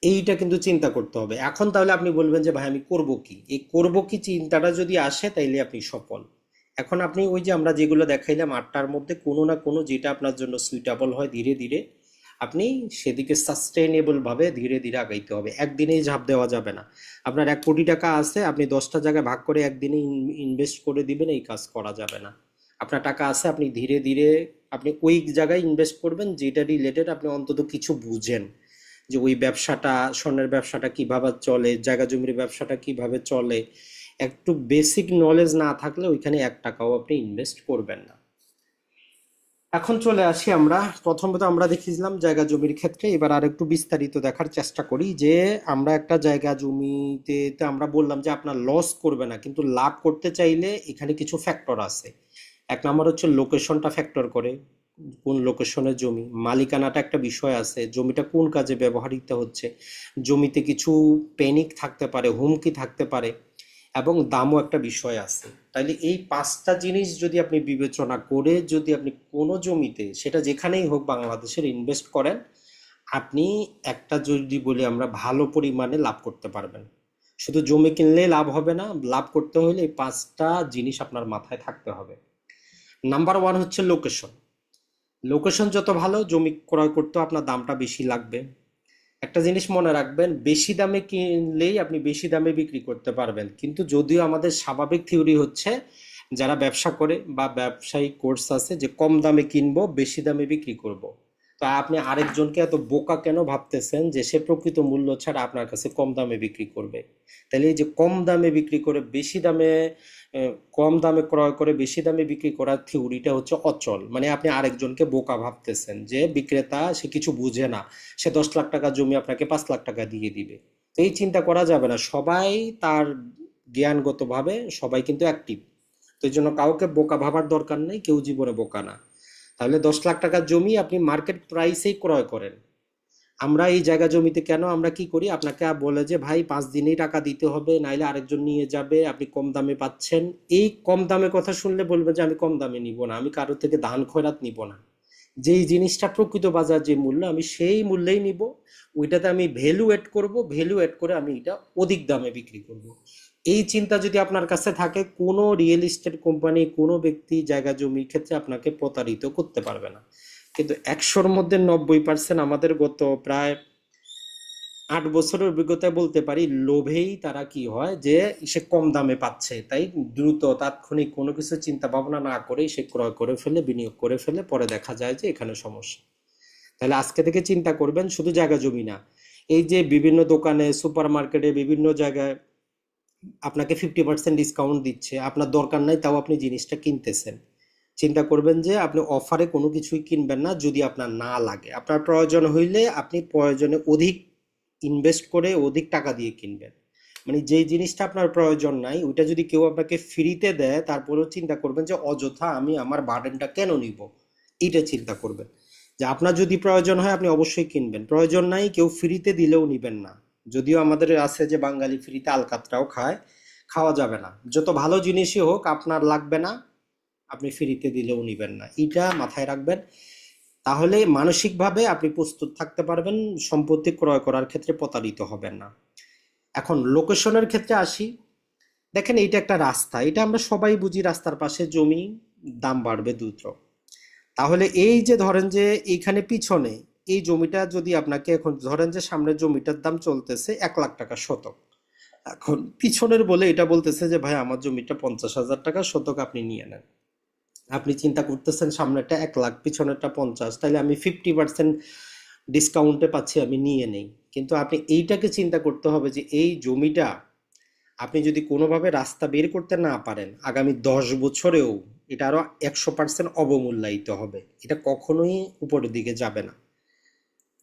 এইটা কিন্তু চিন্তা করতে হবে। এখন তাহলে আপনি বলবেন যে ভাই আমি করব কি, এই করব কি চিন্তাটা যদি আসে তাইলে আপনি সফল। এখন আপনি ওই যে আমরা যেগুলো দেখাইলাম 8টার মধ্যে কোনো না কোনো যেটা আপনার জন্য সুইটেবল হয়, ধীরে ধীরে আপনি সেদিকে সাস্টেইনেবল ভাবে ধীরে ধীরে আগাইতে হবে। একদিনেই ঝাঁপ দেওয়া যাবে না। আপনার 1 কোটি টাকা আছে, আপনি 10টা জায়গায় ভাগ করে একদিনে ইনভেস্ট করে দিবেন, এই কাজ করা যাবে না। আপনার টাকা আছে, আপনি ধীরে ধীরে আপনি ওই জায়গায় ইনভেস্ট করবেন যেটা রিলেটেড আপনি অন্তত কিছু বুঝেন, যে ওই ব্যবসাটা, স্বর্ণের ব্যবসাটা কিভাবে চলে, জায়গা জমির ব্যবসাটা কিভাবে চলে। একটু বেসিক নলেজ না থাকলে ওইখানে 1 টাকাও আপনি ইনভেস্ট করবেন না। এখন চলে আসি আমরা, প্রথমত আমরা দেখিয়েছিলাম জায়গা জমির ক্ষেত্রে, এবার আর একটু বিস্তারিত দেখার চেষ্টা করি যে আমরা একটা জায়গা জমিতে তে আমরা বললাম যে আপনার লস করবে না, কিন্তু লাভ করতে চাইলে এখানে কিছু ফ্যাক্টর আছে। 1 নম্বর হচ্ছে লোকেশনটা ফ্যাক্টর করে, কোন লোকেশনের জমি, মালিকানাটা একটা বিষয় আছে, জমিটা কোন কাজে ব্যবহৃত হচ্ছে, জমিতে কিছু প্যানিক থাকতে পারে, হুমকি থাকতে পারে, এবং দামও একটা বিষয় আছে। তাইলে এই 5টা জিনিস যদি আপনি বিবেচনা করে যদি আপনি কোনো জমিতে, সেটা যেখানেই হোক বাংলাদেশের, ইনভেস্ট করেন, আপনি একটা যদি বলি আমরা ভালো পরিমাণে লাভ করতে পারবেন। শুধু জমি কিনলেই লাভ হবে না, লাভ করতে হলে এই 5টা জিনিস আপনার মাথায় থাকতে হবে। নাম্বার ওয়ান হচ্ছে লোকেশন। লোকেশন যত ভালো, জমি ক্রয় করতেও আপনার দামটা বেশি লাগবে। একটা জিনিস মনে রাখবেন, বেশি দামে কিনলেই আপনি বেশি দামে বিক্রি করতে পারবেন, কিন্তু যদিও আমাদের স্বাভাবিক থিওরি হচ্ছে যারা ব্যবসা করে বা ব্যবসায়িক কোর্স আছে যে কম দামে কিনবো বেশি দামে বিক্রি করব। তা আপনি আরেকজনকে এত বোকা কেন ভাবতেছেন যে সে প্রকৃত মূল্য ছাড়া আপনার কাছে কম দামে বিক্রি করবে? তাহলে এই যে কম দামে বিক্রি করে বেশি দামে কম দামে ক্রয় করে বেশি দামে বিক্রি করার থিওরিটা হচ্ছে অচল। মানে আপনি আরেকজনকে বোকা ভাবতেছেন যে বিক্রেতা সে কিছু বুঝে না, সে 10 লাখ টাকা জমি আপনাকে 5 লাখ টাকা দিয়ে দিবে। তো এই চিন্তা করা যাবে না। সবাই তার জ্ঞানগতভাবে সবাই কিন্তু অ্যাক্টিভ। তো এই জন্য কাউকে বোকা ভাবার দরকার নেই, কেউ জীবনে বোকা না। তাহলে 10 লাখ টাকার জমি আপনি মার্কেট প্রাইসেই ক্রয় করেন। আমরা এই জায়গা জমিতে কেন আমরা কি করি, আপনাকে বলে যে ভাই 5 দিনেই টাকা দিতে হবে, নাইলে আরেকজন নিয়ে যাবে, আপনি কম দামে পাচ্ছেন। এই কম দামে কথা শুনলে বলবে যে আমি কম দামে নিব না, আমি কারোর থেকে দান খয়রাত নিব না। যেই জিনিসটা প্রকৃত বাজার যে মূল্য আমি সেই মূল্যেই নিব। ওইটাতে আমি ভ্যালু এড করব, ভ্যালু এড করে আমি এটা অধিক দামে বিক্রি করব। এই চিন্তা যদি আপনার কাছে থাকে, কোনো রিয়েল এস্টেট কোম্পানি কোনো ব্যক্তি জায়গা জমির ক্ষেত্রে আপনাকে প্রতারিত করতে পারবে না। কিন্তু 100-র মধ্যে 90% আমাদের গত প্রায় 8 বছরের অভিজ্ঞতায় বলতে পারি লোভেই তারা কি হয় যে সে কম দামে পাচ্ছে তাই দ্রুত তাৎক্ষণিক কোনো কিছু চিন্তা ভাবনা না করেই সে ক্রয় করে ফেলে, বিনিয়োগ করে ফেলে, পরে দেখা যায় যে এখানে সমস্যা। তাহলে আজকে থেকে চিন্তা করবেন শুধু জায়গা জমি না, এই যে বিভিন্ন দোকানে সুপার মার্কেটে বিভিন্ন জায়গায় আপনাকে 50% ডিসকাউন্ট দিচ্ছে, আপনার দরকার নাই তাও আপনি জিনিসটা কিনতেছেন। চিন্তা করবেন যে আপনি অফারে কোনো কিছুই কিনবেন না যদি আপনার না লাগে। আপনার প্রয়োজন হইলে আপনি প্রয়োজনে অধিক ইনভেস্ট করে অধিক টাকা দিয়ে কিনবেন। মানে যেই জিনিসটা আপনার প্রয়োজন নাই ওইটা যদি কেউ আপনাকে ফ্রিতে দেয় তারপরেও চিন্তা করবেন যে অযথা আমি আমার বার্ডেনটা কেন নিব। এইটা চিন্তা করবেন যে আপনার যদি প্রয়োজন হয় আপনি অবশ্যই কিনবেন, প্রয়োজন নাই কেউ ফ্রিতে দিলেও নিবেন না। যদিও আমাদের আছে যে বাঙালি ফ্রিতে আলকাতরাও খায়, খাওয়া যাবে না। যত ভালো জিনিসই হোক আপনার লাগবে না, আপনি ফ্রিতে দিলেও নিবেন না, এটা মাথায় রাখবেন। তাহলে মানসিকভাবে আপনি প্রস্তুত থাকতে পারবেন, সম্পত্তি ক্রয় করার ক্ষেত্রে প্রতারিত হবেন না। এখন লোকেশনের ক্ষেত্রে আসি। দেখেন এইটা একটা রাস্তা, এটা আমরা সবাই বুঝি, রাস্তার পাশে জমি, দাম বাড়বে দ্রুত। তাহলে এই যে ধরেন যে এইখানে পিছনে এই জমিটা যদি আপনাকে, এখন ধরেন যে সামনের জমিটার দাম চলতেছে 1 লাখ টাকা শতক। এখন পিছনের বলে এটা বলতেছে যে ভাই আমার জমিটা 50,000 টাকা শতক, আপনি নিয়ে নেন। আপনি চিন্তা করতেছেন সামনেরটা 1 লাখ পিছনেরটা 50, তাহলে আমি 50% ডিসকাউন্টে পাচ্ছি, আমি নিয়ে নেই। কিন্তু আপনি এইটাকে চিন্তা করতে হবে যে এই জমিটা আপনি যদি কোনোভাবে রাস্তা বের করতে না পারেন আগামী 10 বছরেও এটা আরো 100% অবমূল্যায়িত হবে, এটা কখনোই উপরের দিকে যাবে না।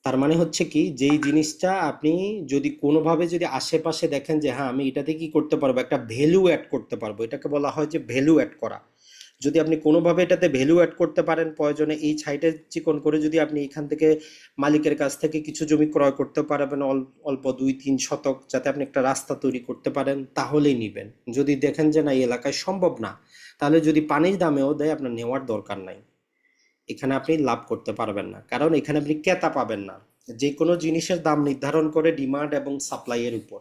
তার মানে হচ্ছে কি, যেই জিনিসটা আপনি যদি কোনোভাবে যদি আশেপাশে দেখেন যে হ্যাঁ আমি এটাতে কি করতে পারবো, একটা ভ্যালু অ্যাড করতে পারবো, এটাকে বলা হয় যে ভ্যালু অ্যাড করা। যদি আপনি কোনোভাবে এটাতে ভ্যালু অ্যাড করতে পারেন, প্রয়োজনে এই সাইটে চিকন করে যদি আপনি এখান থেকে মালিকের কাছ থেকে কিছু জমি ক্রয় করতে পারবেন অল্প 2-3 শতক, যাতে আপনি একটা রাস্তা তৈরি করতে পারেন, তাহলেই নিবেন। যদি দেখেন যে না এই এলাকায় সম্ভব না, তাহলে যদি পানির দামেও দেয় আপনার নেওয়ার দরকার নাই। এখানে আপনি লাভ করতে পারবেন না, কারণ এখানে আপনি ক্রেতা পাবেন না। যে কোনো জিনিসের দাম নির্ধারণ করে ডিমান্ড এবং সাপ্লাই এর উপর।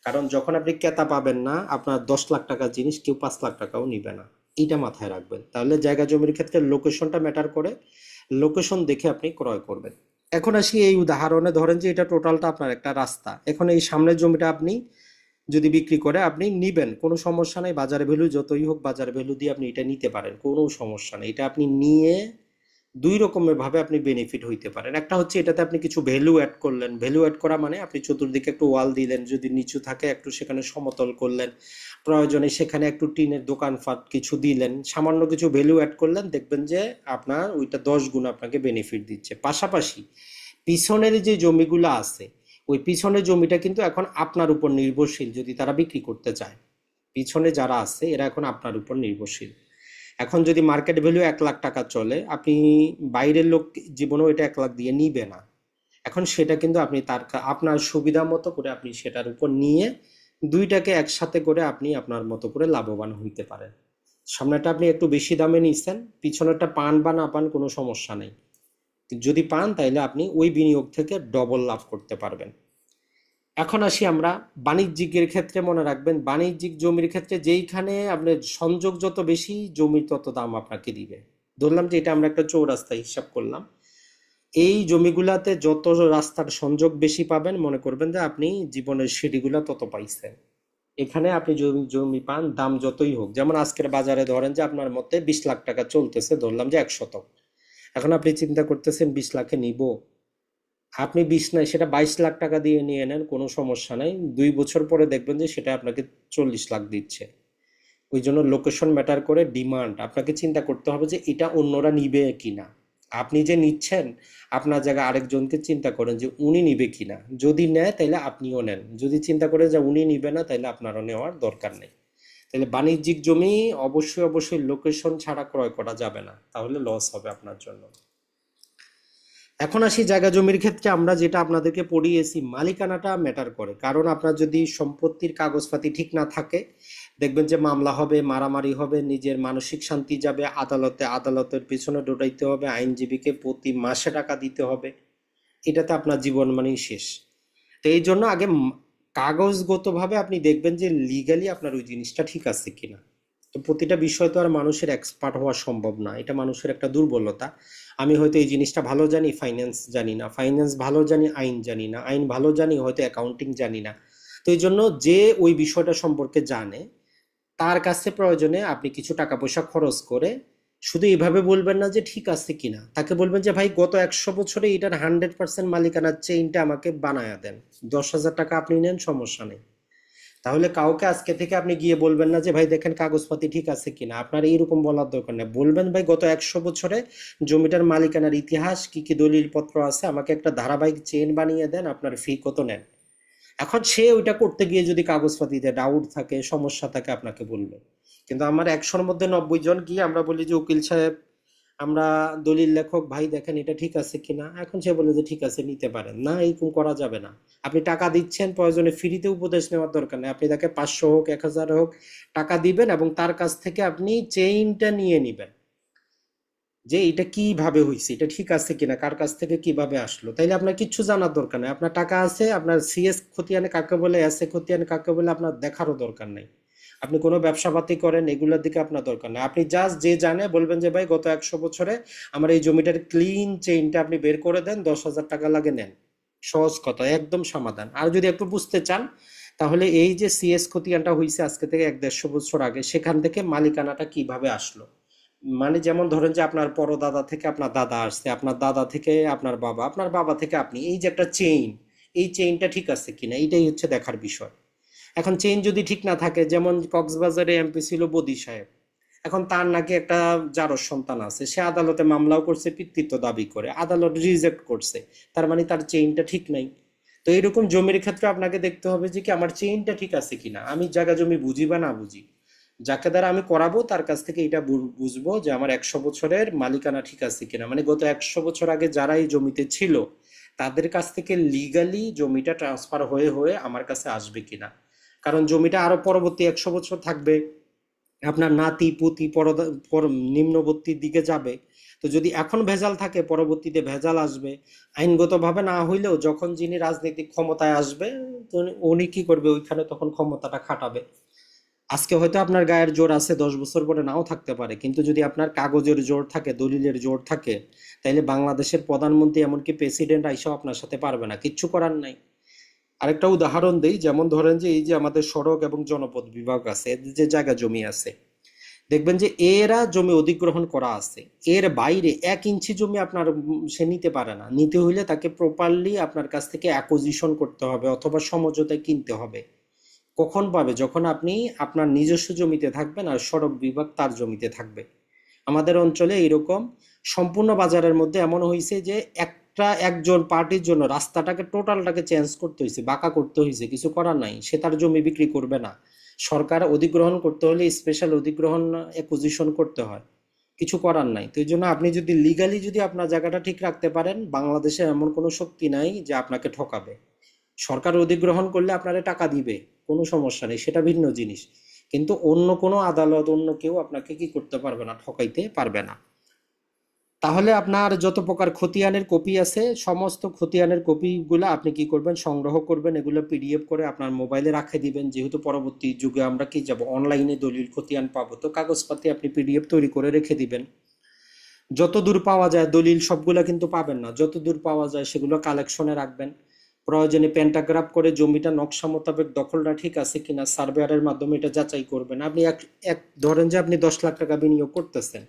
কারণ যখন আপনি ক্রেতা পাবেন না, আপনার 10 লাখ টাকার জিনিস কেউ 5 লাখ টাকাও নিবে না। এইটা মাথায় রাখবেন। তাহলে জায়গা জমির ক্ষেত্রে লোকেশনটা ম্যাটার করে, লোকেশন দেখে আপনি ক্রয় করবেন। এখন আসি এই উদাহরণে, ধরেন যে এটা টোটালটা আপনার একটা রাস্তা, এখন এই সামনের জমিটা আপনি যদি বিক্রি করে আপনি নিবেন, কোনো সমস্যা নেই, বাজার ভ্যালু যতই হোক বাজার ভ্যালু দিয়ে আপনি এটা নিতে পারেন, কোনো সমস্যা নেই। এটা আপনি নিয়ে দুই রকমের ভাবে আপনি বেনিফিট হইতে পারেন। একটা হচ্ছে এটাতে আপনি কিছু ভ্যালু অ্যাড করলেন, ভ্যালু অ্যাড করা মানে আপনি চতুর্দিকে একটু ওয়াল দিলেন, যদি নিচু থাকে একটু সেখানে সমতল করলেন, প্রয়োজনে সেখানে একটু টিনের দোকানপাট কিছু দিলেন, সামান্য কিছু ভ্যালু অ্যাড করলেন, দেখবেন যে আপনার ওইটা 10 গুণ আপনাকে বেনিফিট দিচ্ছে। পাশাপাশি পিছনের যে জমিগুলো আছে, ওই পিছনের জমিটা কিন্তু এখন আপনার উপর নির্ভরশীল যদি তারা বিক্রি করতে চায়। পিছনে যারা আছে এরা এখন আপনার উপর নির্ভরশীল। এখন যদি মার্কেট ভ্যালু 1 লাখ টাকা চলে, আপনি বাইরের লোক জীবনেও এটা 1 লাখ দিয়ে নিবে না। এখন সেটা কিন্তু আপনি আপনার সুবিধা মতো করে আপনি সেটার উপর নিয়ে দুইটাকে একসাথে করে আপনি আপনার মতো করে লাভবান হইতে পারেন। সামনেটা আপনি একটু বেশি দামে নিচ্ছেন, পিছনেরটা পান বা না পান কোনো সমস্যা নেই। যদি পান তাহলে আপনি ওই বিনিয়োগ থেকে ডবল লাভ করতে পারবেন। এখন আসি আমরা বাণিজ্যিকের ক্ষেত্রে। মনে রাখবেন, বাণিজ্যিক জমির ক্ষেত্রে যেইখানে আপনার সংযোগ যত বেশি, জমির তত দাম আপনাকে দিবে। ধরলাম যে এটা আমরা একটা চৌরাস্তা হিসাব করলাম, এই জমিগুলাতে যত রাস্তার সংযোগ বেশি পাবেন, মনে করবেন যে আপনি জীবনের সিঁড়িগুলা তত পাইছেন। এখানে আপনি জমি জমি পান, দাম যতই হোক। যেমন আজকের বাজারে ধরেন যে আপনার মতে 20 লাখ টাকা চলতেছে, ধরলাম যে 1 শতক। এখন আপনি চিন্তা করতেছেন 20 লাখে নিব, আপনি 20 নাই, সেটা 22 লাখ টাকা দিয়ে নিয়ে নেন, কোনো সমস্যা নাই। 2 বছর পরে দেখবেন যে সেটা আপনাকে 40 লাখ দিচ্ছে। ওই জন্য লোকেশন ম্যাটার করে, ডিমান্ড। আপনাকে চিন্তা করতে হবে যে এটা অন্যরা নিবে কিনা। আপনি যে নিচ্ছেন, আপনার জায়গায় আরেকজনকে চিন্তা করেন যে উনি নিবে কিনা। যদি নেয় তাহলে আপনিও নেন, যদি চিন্তা করেন যে উনি নিবে না তাহলে আপনারও নেওয়ার দরকার নেই। তাহলে বাণিজ্যিক জমি অবশ্যই অবশ্যই লোকেশন ছাড়া ক্রয় করা যাবে না, তাহলে লস হবে আপনার জন্য। এখন আসি জায়গা জমির ক্ষেত্রে। আমরা যেটা আপনাদেরকে পড়িয়েছি, মালিকানাটা ম্যাটার করে। কারণ আপনার যদি সম্পত্তির কাগজপাতি ঠিক না থাকে, দেখবেন যে মামলা হবে, মারামারি হবে, নিজের মানসিক শান্তি যাবে, আদালতে আদালতের পিছনে দৌড়াইতে হবে, আইনজীবীকে প্রতি মাসে টাকা দিতে হবে, এটাতে আপনার জীবন মানেই শেষ। তো এই জন্য আগে কাগজগতভাবে আপনি দেখবেন যে লিগালি আপনার ওই জিনিসটা ঠিক আছে কিনা। তো প্রতিটা বিষয় তো আর মানুষের এক্সপার্ট হওয়া সম্ভব না, এটা মানুষের একটা দুর্বলতা। আমি হয়তো এই জিনিসটা ভালো জানি, ফাইন্যান্স জানি না, ফাইন্যান্স ভালো জানি, আইন জানি না, আইন ভালো জানি, হয়তো অ্যাকাউন্টিং জানি না। তো এই জন্য যে ওই বিষয়টা সম্পর্কে জানে, তার কাছে প্রয়োজনে আপনি কিছু টাকা পয়সা খরচ করে, শুধু এইভাবে বলবেন না যে ঠিক আছে কিনা, তাকে বলবেন যে ভাই গত 100 বছরে এটার 100% মালিকানার চেইনটা আমাকে বানায়া দেন, 10,000 টাকা আপনি নেন, সমস্যা নেই। তাহলে কাউকে আজকে থেকে আপনি গিয়ে বলবেন না যে ভাই দেখেন কাগজপাতি ঠিক আছে কিনা, আপনার এইরকম বলার দরকার নেই। বলবেন ভাই গত 100 বছরে জমিটার মালিকানার ইতিহাস কি কি দলিলপত্র আছে, আমাকে একটা ধারাবাহিক চেইন বানিয়ে দেন, আপনার ফি কত নেন। এখন সে ওইটা করতে গিয়ে যদি কাগজপাতিতে ডাউট থাকে, সমস্যা থাকে, আপনাকে বলবে। কিন্তু আমার 100-র মধ্যে 90 জন গিয়ে আমরা বলি যে উকিল সাহেব, আমরা দলিল লেখক ভাই দেখেন এটা ঠিক আছে কিনা, এখন সে বলে যে ঠিক আছে নিতে পারেন। না, এরকম করা যাবে না। আপনি টাকা দিচ্ছেন, প্রয়োজনে ফ্রিতে উপদেশ নেওয়ার দরকার নেই, আপনি তাকে 500 হোক 1000 হোক টাকা দিবেন, এবং তার কাছ থেকে আপনি চেইনটা নিয়ে নিবেন যে এটা কিভাবে হয়েছে, এটা ঠিক আছে কিনা, কার কাছ থেকে কিভাবে আসলো। তাইলে আপনার কিচ্ছু জানার দরকার নেই, আপনার টাকা আছে, আপনার সিএস খতিয়ান কাকে বলে, এস এ খতিয়ান কাকে বলে আপনার দেখারও দরকার নেই। আপনি কোনো ব্যবসা পাতি করেন, এগুলোর দিকে আপনার দরকার নেই। আপনি জাস্ট যে জানে বলবেন যে ভাই গত 100 বছরে আমার এই জমিটার ক্লিন চেইনটা আপনি বের করে দেন, 10,000 টাকা লাগে নেন। সহজ কথা, একদম সমাধান। আর যদি একটু বুঝতে চান, তাহলে এই যে সিএস খতিয়ানটা হয়েছে আজকে থেকে 1-150 বছর আগে, সেখান থেকে মালিকানাটা কিভাবে আসলো। মানে যেমন ধরেন যে আপনার পরদাদা থেকে আপনার দাদা আসছে, আপনার দাদা থেকে আপনার বাবা, আপনার বাবা থেকে আপনি, এই যে একটা চেইন, এই চেইনটা ঠিক আছে কিনা, এইটাই হচ্ছে দেখার বিষয়। এখন চেইন যদি ঠিক না থাকে, যেমন কক্সবাজারে এমপি ছিল বদি সাহেব, এখন তার নাকি একটা জারজ সন্তান আছে, সে আদালতে মামলাও করছে, পিতৃত্ব দাবি করে, আদালত রিজেক্ট করছে, তার মানে তার চেইনটা ঠিক নাই। তো এইরকম জমির ক্ষেত্রে আপনাকে দেখতে হবে যে কি আমার চেইনটা ঠিক আছে কিনা, আমি জায়গা জমি বুঝি বা না বুঝি, যাকে দ্বারা আমি করাবো তার কাছ থেকে এটা বুঝবো যে আমার 100 বছরের মালিকানা ঠিক আছে কিনা, মানে গত 100 বছর আগে যারা এই জমিতে ছিল তাদের কাছ থেকে লিগালি জমিটা ট্রান্সফার হয়ে হয়ে আমার কাছে আসবে কিনা। কারণ জমিটা আরো পরবর্তী 100 বছর থাকবে, আপনার নাতি পুতি নিম্নবর্তীর দিকে যাবে। তো যদি এখন ভেজাল থাকে, পরবর্তীতে ভেজাল আসবে। আইনগতভাবে না হইলেও যখন যিনি রাজনৈতিক ক্ষমতায় আসবে, তো উনি কি করবে, ওইখানে তখন ক্ষমতাটা খাটাবে। আজকে হয়তো আপনার গায়ের জোর আছে, 10 বছর পরে নাও থাকতে পারে, কিন্তু যদি আপনার কাগজের জোর থাকে, দলিলের জোর থাকে, তাইলে বাংলাদেশের প্রধানমন্ত্রী এমনকি প্রেসিডেন্ট আইসাও আপনার সাথে পারবে না, কিচ্ছু করার নাই। আরেকটা উদাহরণ দেই, যেমন ধরেন যে এই যে আমাদের সড়ক এবং জনপথ বিভাগ আছে, এদের যে জায়গা জমি আছে, দেখবেন যে এরা জমি অধিগ্রহণ করা আছে, এর বাইরে 1 ইঞ্চি জমি আপনার সে নিতে পারে না। নিতে হইলে তাকে প্রপারলি আপনার কাছ থেকে অ্যাকুজিশন করতে হবে, অথবা সমঝোতায় কিনতে হবে। কখন পাবে, যখন আপনি আপনার নিজস্ব জমিতে থাকবেন আর সড়ক বিভাগ তার জমিতে থাকবে। আমাদের অঞ্চলে এরকম সম্পূর্ণ বাজারের মধ্যে এমন হয়েছে যে একজন পার্টির জন্য রাস্তাটাকে টোটালটাকে চেঞ্জ করতে হয়েছে, বাঁকা করতে হয়েছে, কিছু করার নাই, সে তার জমি বিক্রি করবে না। সরকার অধিগ্রহণ করতে হলে স্পেশাল অধিগ্রহণ অ্যাকুজিশন করতে হয়, কিছু করার নাই। তো এই জন্য আপনি যদি লিগালি যদি আপনার জায়গাটা ঠিক রাখতে পারেন, বাংলাদেশে এমন কোনো শক্তি নাই যে আপনাকে ঠকাবে। সরকার অধিগ্রহণ করলে আপনারে টাকা দিবে, কোনো সমস্যা নেই, সেটা ভিন্ন জিনিস। কিন্তু অন্য কোনো আদালত, অন্য কেউ আপনাকে কি করতে পারবে না, ঠকাইতে পারবে না। তাহলে আপনার যত প্রকার খতিয়ানের কপি আছে সমস্ত খতিয়ানের কপিগুলো আপনি কি করবেন, সংগ্রহ করবেন, এগুলো পিডিএফ করে আপনার মোবাইলে রাখে দিবেন। যেহেতু পরবর্তী যুগে আমরা কি যাব, অনলাইনে দলিল খতিয়ান পাবো, তো কাগজপাতি আপনি পিডিএফ তৈরি করে রেখে দিবেন। যত দূর পাওয়া যায়, দলিল সবগুলা কিন্তু পাবেন না, যত দূর পাওয়া যায় সেগুলো কালেকশনে রাখবেন। প্রয়োজনে প্যান্টাগ্রাফ করে জমিটা নকশা মোতাবেক দখলটা ঠিক আছে কিনা সার্ভেয়ারের মাধ্যমে এটা যাচাই করবেন। আপনি এক এক ধরেন যে আপনি 10 লাখ টাকা বিনিয়োগ করতেছেন,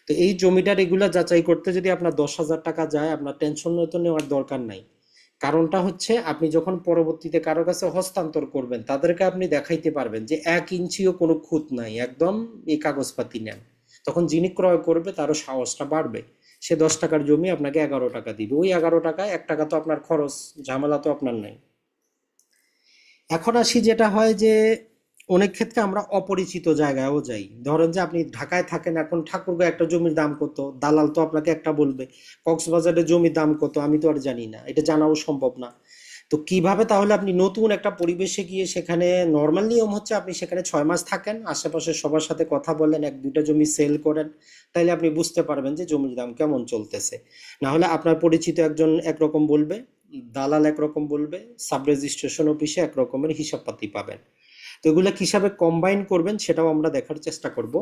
তো এই জমিটা রেগুলার যাচাই করতে যদি আপনার 10,000 টাকা যায়, আপনার টেনশন তো নেওয়ার দরকার নাই। কারণটা হচ্ছে আপনি যখন পরবর্তীতে কারো কাছে হস্তান্তর করবেন, তাদেরকে আপনি দেখাইতে পারবেন যে 1 ইঞ্চিও কোনো খুঁত নাই, একদম এই কাগজপাতি নেন। তখন যিনি ক্রয় করবে তারও সাহসটা বাড়বে। সে 10 টাকার জমি আপনাকে 11 টাকা দিবে, ওই 11 টাকায় 1 টাকা তো আপনার খরচ, ঝামেলা তো আপনার নাই। এখন আসি যেটা হয় যে অনেক ক্ষেত্রে আমরা অপরিচিত জায়গায়ও যাই। ধরেন যে আপনি ঢাকায় থাকেন, এখন ঠাকুরগাঁও একটা জমির দাম কত, দালাল তো আপনাকে একটা বলবে। কক্সবাজারের জমির দাম কত আমি তো আর জানি না, এটা জানাও সম্ভব না। তো কিভাবে তাহলে আপনি নতুন একটা পরিবেশে গিয়ে, সেখানে নর্মাল নিয়ম হচ্ছে আপনি সেখানে 6 মাস থাকেন, আশেপাশে সবার সাথে কথা বলেন, 1-2টা জমি সেল করেন, তাইলে আপনি বুঝতে পারবেন যে জমির দাম কেমন চলতেছে। না হলে আপনার পরিচিত একজন একরকম বলবে, দালাল একরকম বলবে, সাব রেজিস্ট্রেশন অফিসে একরকমের হিসাবপাতি পাবেন। তো এগুলো কিভাবে কম্বাইন করবেন সেটাও আমরা দেখার চেষ্টা করব।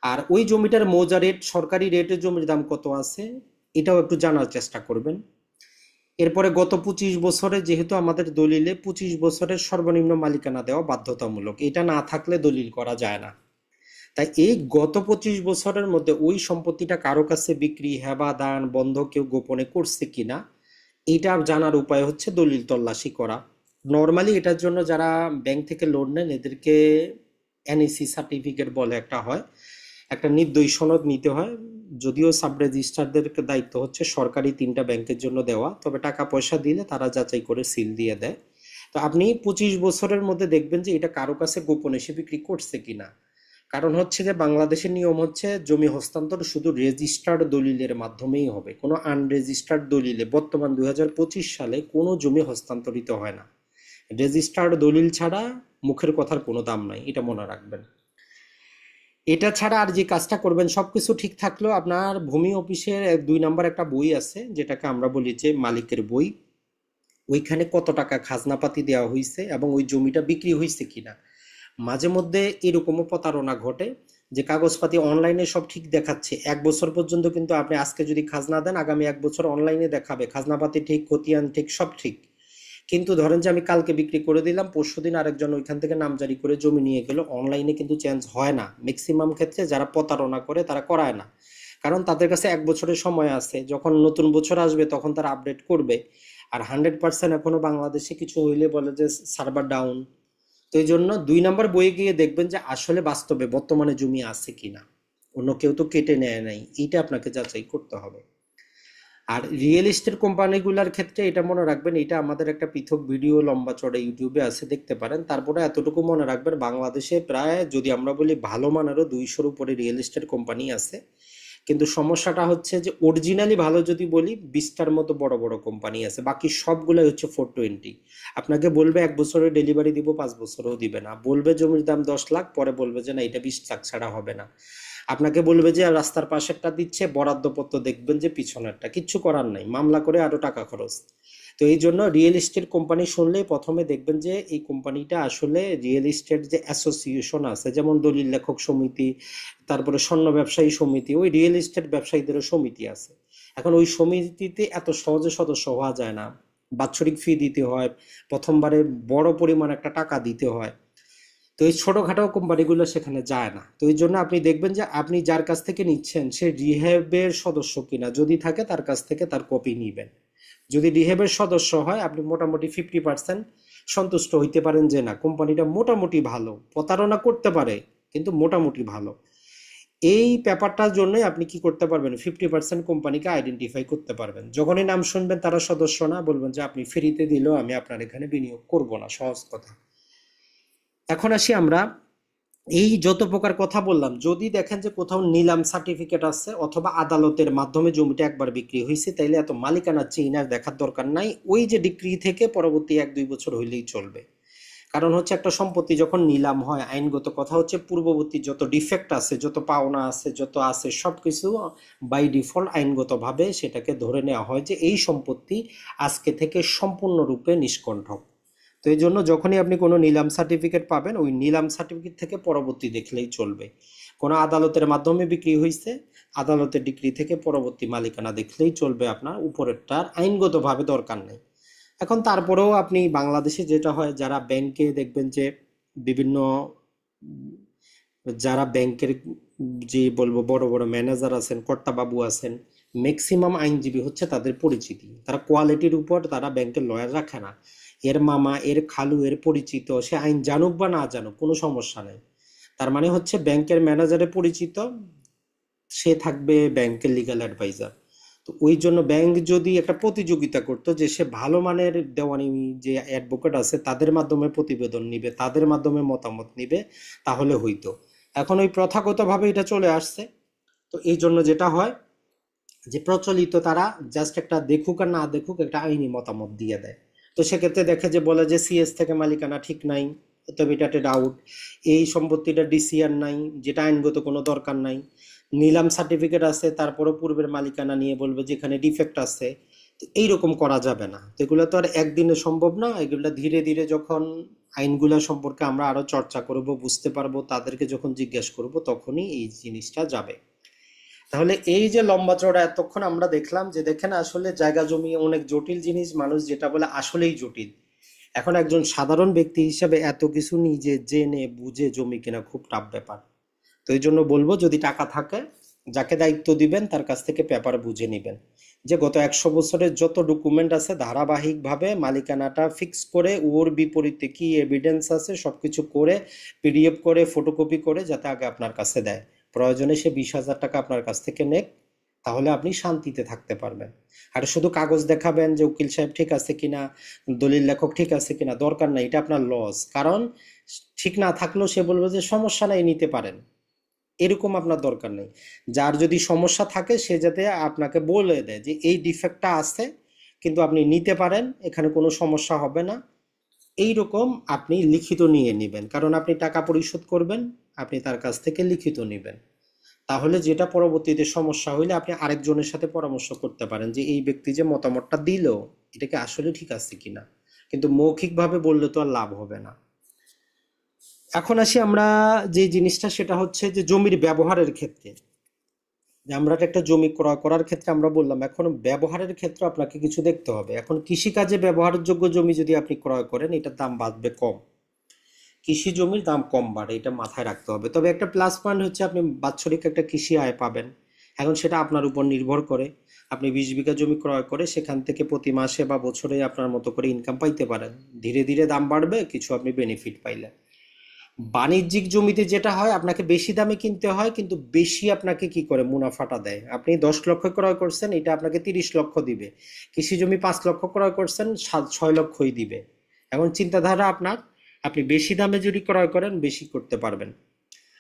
আর ওই জমিটার মৌজা রেট, সরকারি রেটের জমির দাম কত আছে এটাও একটু জানার চেষ্টা করবেন। এরপরে গত 25 বছরে, যেহেতু আমাদের দলিলে 25 বছরের সর্বনিম্ন মালিকানা দেওয়া বাধ্যতামূলক, এটা না থাকলে দলিল করা যায় না। তাই এই গত 25 বছরের মধ্যে ওই সম্পত্তিটা কারো কাছে বিক্রি, হেবা, দান, বন্ধ কেউ গোপনে করছে কিনা, এটা জানার উপায় হচ্ছে দলিল তল্লাশি করা। নর্মালি এটার জন্য যারা ব্যাংক থেকে লোন নেন এদেরকে এনইসি সার্টিফিকেট বলে একটা হয়, একটা নির্দয়ী সনদ নিতে হয়। যদিও সাব রেজিস্ট্রারদের দায়িত্ব হচ্ছে সরকারি 3টা ব্যাংকের জন্য দেওয়া, তবে টাকা পয়সা দিলে তারা যাচাই করে সিল দিয়ে দেয়। তো আপনি 25 বছরের মধ্যে দেখবেন যে এটা কারো কাছে গোপনে সে বিক্রি করছে কিনা। কারণ হচ্ছে যে বাংলাদেশের নিয়ম হচ্ছে জমি হস্তান্তর শুধু রেজিস্টার্ড দলিলের মাধ্যমেই হবে, কোনো আনরেজিস্টার্ড দলিলে বর্তমান 2025 সালে কোনো জমি হস্তান্তরিত হয় না। রেজিস্টার্ড দলিল ছাড়া মুখের কথার কোনো দাম নাই, এটা মনে রাখবেন। এটা ছাড়া আর যে কাজটা করবেন, সবকিছু ঠিক থাকলেও আপনার ভূমি অফিসের 2 নম্বর একটা বই আছে যেটাকে আমরা বলি যে মালিকের বই। ওইখানে কত টাকা খাজনাপাতি দেওয়া হয়েছে এবং ওই জমিটা বিক্রি হয়েছে কিনা। মাঝে মধ্যে এরকমও প্রতারণা ঘটে যে কাগজপাতি অনলাইনে সব ঠিক দেখাচ্ছে, 1 বছর পর্যন্ত কিন্তু আপনি আজকে যদি খাজনা দেন, আগামী 1 বছর অনলাইনে দেখাবে খাজনাপাতি ঠিক, খতিয়ান ঠিক, সব ঠিক। কিন্তু ধরেন যে আমি কালকে বিক্রি করে দিলাম, পরশুদিন আরেকজন ওইখান থেকে নামজারি করে জমি নিয়ে গেল, অনলাইনে কিন্তু চেঞ্জ হয় না। ম্যাক্সিমাম ক্ষেত্রে যারা প্রতারণা করে তারা করায় না, কারণ তাদের কাছে 1 বছরের সময় আছে, যখন নতুন বছর আসবে তখন তারা আপডেট করবে। আর 100% এখনো বাংলাদেশে কিছু হইলে বলে যে সার্ভার ডাউন। তো এই জন্য 2 নম্বর বইয়ে গিয়ে দেখবেন যে আসলে বাস্তবে বর্তমানে জমি আছে কিনা, অন্য কেউ তো কেটে নেয় নাই, এইটা আপনাকে যাচাই করতে হবে। আর রিয়েল এস্টেট কোম্পানিগুলোর ক্ষেত্রে এটা মনে রাখবেন, এটা আমাদের একটা পৃথক ভিডিও লম্বা চড়া ইউটিউবে আছে, দেখতে পারেন। তারপরে এতটুকু মনে রাখবেন, বাংলাদেশে প্রায় যদি আমরা বলি ভালো মানেরও 200-র উপরে রিয়েল এস্টেট কোম্পানি আছে। কিন্তু সমস্যাটা হচ্ছে যে অরিজিনালি ভালো যদি বলি 20টার মতো বড় বড় কোম্পানি আছে, বাকি সবগুলোই হচ্ছে 420। আপনাকে বলবে 1 বছরে ডেলিভারি দিব, 5 বছরেও দিবে না। বলবে জমির দাম 10 লাখ, পরে বলবে যে না এটা 20 লাখ ছাড়া হবে না। আপনাকে বলবে যে রাস্তার পাশেরটা দিচ্ছে, বরাদ্দপত্র দেখবেন যে পিছনেরটা, কিচ্ছু করার নাই, মামলা করে আরো টাকা খরচ। তো এই জন্য রিয়েল এস্টেট কোম্পানি শুনলেই প্রথমে দেখবেন যে এই কোম্পানিটা আসলে রিয়েল এস্টেট যে অ্যাসোসিয়েশন আছে, যেমন দলিল লেখক সমিতি, তারপরে স্বর্ণ ব্যবসায়ী সমিতি, ওই রিয়েল এস্টেট ব্যবসায়ীদেরও সমিতি আছে। এখন ওই সমিতিতে এত সহজে সদস্য হওয়া যায় না, বাৎসরিক ফি দিতে হয়, প্রথমবারে বড় পরিমাণ একটা টাকা দিতে হয়। তো এই ছোটখাটো কোম্পানিগুলো সেখানে যায় না। তো এই জন্য আপনি দেখবেন যে আপনি যার কাছ থেকে নিচ্ছেন সে রিহ্যাবের সদস্য কিনা, যদি থাকে তার কাছ থেকে তার কপি নিবেন। যদি রিহ্যাবের সদস্য হয় আপনি মোটামুটি 50% সন্তুষ্ট হইতে পারেন যে না কোম্পানিটা মোটামুটি ভালো, প্রতারণা করতে পারে কিন্তু মোটামুটি ভালো। এই ব্যাপারটার জন্যই আপনি কি করতে পারবেন, 50% কোম্পানিকে আইডেন্টিফাই করতে পারবেন। যখনই নাম শুনবেন তারা সদস্য না, বলবেন যে আপনি ফ্রিতে দিলেও আমি আপনার এখানে বিনিয়োগ করব না, সহজ কথা। এখন আসি আমরা, এই যত প্রকার কথা বললাম, যদি দেখেন যে কোথাও নিলাম সার্টিফিকেট আছে অথবা আদালতের মাধ্যমে জমিটা একবার বিক্রি হয়েছে, তাইলে এত মালিকানা চেইন আর দেখার দরকার নাই, ওই যে ডিক্রি থেকে পরবর্তী 1-2 বছর হইলেই চলবে। কারণ হচ্ছে একটা সম্পত্তি যখন নিলাম হয়, আইনগত কথা হচ্ছে পূর্ববর্তী যত ডিফেক্ট আছে, যত পাওনা আছে, যত আছে সবকিছু বাই ডিফল্ট আইনগতভাবে সেটাকে ধরে নেওয়া হয় যে এই সম্পত্তি আজকে থেকে সম্পূর্ণরূপে নিষ্কণ্ঠক। তো এই জন্য যখনই আপনি কোনো নিলাম সার্টিফিকেট পাবেন, ওই নিলাম সার্টিফিকেট থেকে পরবর্তী দেখলেই চলবে। কোনো আদালতের মাধ্যমে বিক্রি হয়েছে, আদালতের ডিক্রি থেকে পরবর্তী মালিকানা দেখলেই চলবে, আপনার উপরেরটার আইনগতভাবে দরকার নেই। এখন তারপরেও আপনি বাংলাদেশে যেটা হয়, যারা ব্যাংকে দেখবেন যে বিভিন্ন যারা ব্যাংকের যে বলবো বড় বড় ম্যানেজার আছেন, কর্তাবাবু আছেন, ম্যাক্সিমাম আইনজীবী হচ্ছে তাদের পরিচিতি। তারা কোয়ালিটির উপর তারা ব্যাংকের লয়ার রাখে না। এর মামা, এর খালু, এর পরিচিত, সে আইন জানুক বা না জানুক কোনো সমস্যা নেই। তার মানে হচ্ছে ব্যাংকের ম্যানেজারের পরিচিত, সে থাকবে ব্যাংকের লিগ্যাল অ্যাডভাইজার। তো ওই জন্য ব্যাংক যদি একটা প্রতিযোগিতা করতো যে সে ভালো মানের দেওয়ানি যে অ্যাডভোকেট আছে তাদের মাধ্যমে প্রতিবেদন নিবে, তাদের মাধ্যমে মতামত নিবে, তাহলে হইতো। এখন ওই প্রথাগতভাবে এটা চলে আসছে। তো এই জন্য যেটা হয় যে প্রচলিত তারা জাস্ট একটা দেখুক আর না দেখুক একটা আইনি মতামত দিয়ে দেয়। তো সেক্ষেত্রে দেখে যে বলে যে সিএস থেকে মালিকানা ঠিক নাই, তবে এটাতে ডাউট, এই সম্পত্তিটা ডিসিআর নাই, যেটা আইনগত কোনো দরকার নাই, নিলাম সার্টিফিকেট আছে তারপরও পূর্বের মালিকানা নিয়ে বলবে যেখানে ডিফেক্ট আছে। তো এইরকম করা যাবে না। তো এগুলো তো আর একদিনে সম্ভব না, এগুলো ধীরে ধীরে যখন আইনগুলো সম্পর্কে আমরা আরো চর্চা করব, বুঝতে পারবো, তাদেরকে যখন জিজ্ঞেস করব তখনই এই জিনিসটা যাবে। তাহলে এই যে লম্বা চওড়া এতক্ষণ আমরা দেখলাম যে দেখেন আসলে জায়গা জমি অনেক জটিল জিনিস, মানুষ যেটা বলে আসলেই জটিল। এখন একজন সাধারণ ব্যক্তি হিসেবে এত কিছু নিজে জেনে বুঝে জমি কেনা খুব টাফ ব্যাপার। তো এই জন্য বলবো যদি টাকা থাকে, যাকে দায়িত্ব দিবেন তার কাছ থেকে পেপার বুঝে নেবেন, যে গত 100 বছরের যত ডকুমেন্ট আছে ধারাবাহিকভাবে মালিকানাটা ফিক্স করে ওর বিপরীতে কি এভিডেন্স আছে সবকিছু করে পিডিএফ করে ফটোকপি করে যাতে আগে আপনার কাছে দেয়। প্রয়োজনে সে 20,000 টাকা আপনার কাছ থেকে নেক, তাহলে আপনি শান্তিতে থাকতে পারবেন। আর শুধু কাগজ দেখাবেন যে উকিল সাহেব ঠিক আছে কিনা, দলিল লেখক ঠিক আছে কিনা, দরকার নাই, এটা আপনার লস। কারণ ঠিক না থাকলেও সে বলবে যে সমস্যা নাই, নিতে পারেন, এরকম আপনার দরকার নেই। যার যদি সমস্যা থাকে সে যাতে আপনাকে বলে দেয় যে এই ডিফেক্টটা আছে, কিন্তু আপনি নিতে পারেন, এখানে কোনো সমস্যা হবে না, এইরকম আপনি লিখিত নিয়ে নেবেন। কারণ আপনি টাকা পরিশোধ করবেন, আপনি তার কাছ থেকে লিখিত নেবেন। তাহলে যেটা পরবর্তীতে সমস্যা হইলে আপনি আরেকজনের সাথে পরামর্শ করতে পারেন যে এই ব্যক্তি যে মতামতটা দিল এটা কি আসলে ঠিক আছে কিনা। কিন্তু মৌখিকভাবে বললে তো আর লাভ হবে না। এখন আসি আমরা যে জিনিসটা, সেটা হচ্ছে যে জমির ব্যবহারের ক্ষেত্রে। যে আমরা একটা জমি ক্রয় করার ক্ষেত্রে আমরা বললাম, এখন ব্যবহারের ক্ষেত্রে আপনাকে কিছু দেখতে হবে। এখন কৃষিকাজে ব্যবহারের যোগ্য জমি যদি আপনি ক্রয় করেন, এটার দাম বাড়বে কম, কৃষি জমির দাম কম বাড়ে, এটা মাথায় রাখতে হবে। তবে একটা প্লাস পয়েন্ট হচ্ছে আপনি বাৎসরিক একটা কৃষি আয় পাবেন। এখন সেটা আপনার উপর নির্ভর করে, আপনি 20 বিঘা জমি ক্রয় করে সেখান থেকে প্রতি মাসে বা বছরে আপনার মতো করে ইনকাম পাইতে পারেন। ধীরে ধীরে দাম বাড়বে, কিছু আপনি বেনিফিট পাইলেন। বাণিজ্যিক জমিতে যেটা হয় আপনাকে বেশি দামে কিনতে হয়, কিন্তু বেশি আপনাকে কি করে মুনাফাটা দেয়। আপনি 10 লক্ষ ক্রয় করছেন, এটা আপনাকে 30 লক্ষ দিবে। কৃষি জমি 5 লক্ষ ক্রয় করছেন, 6 লক্ষই দিবে। এখন চিন্তাধারা আপনার, আপনি বেশি দামে যদি ক্রয় করেন বেশি করতে পারবেন।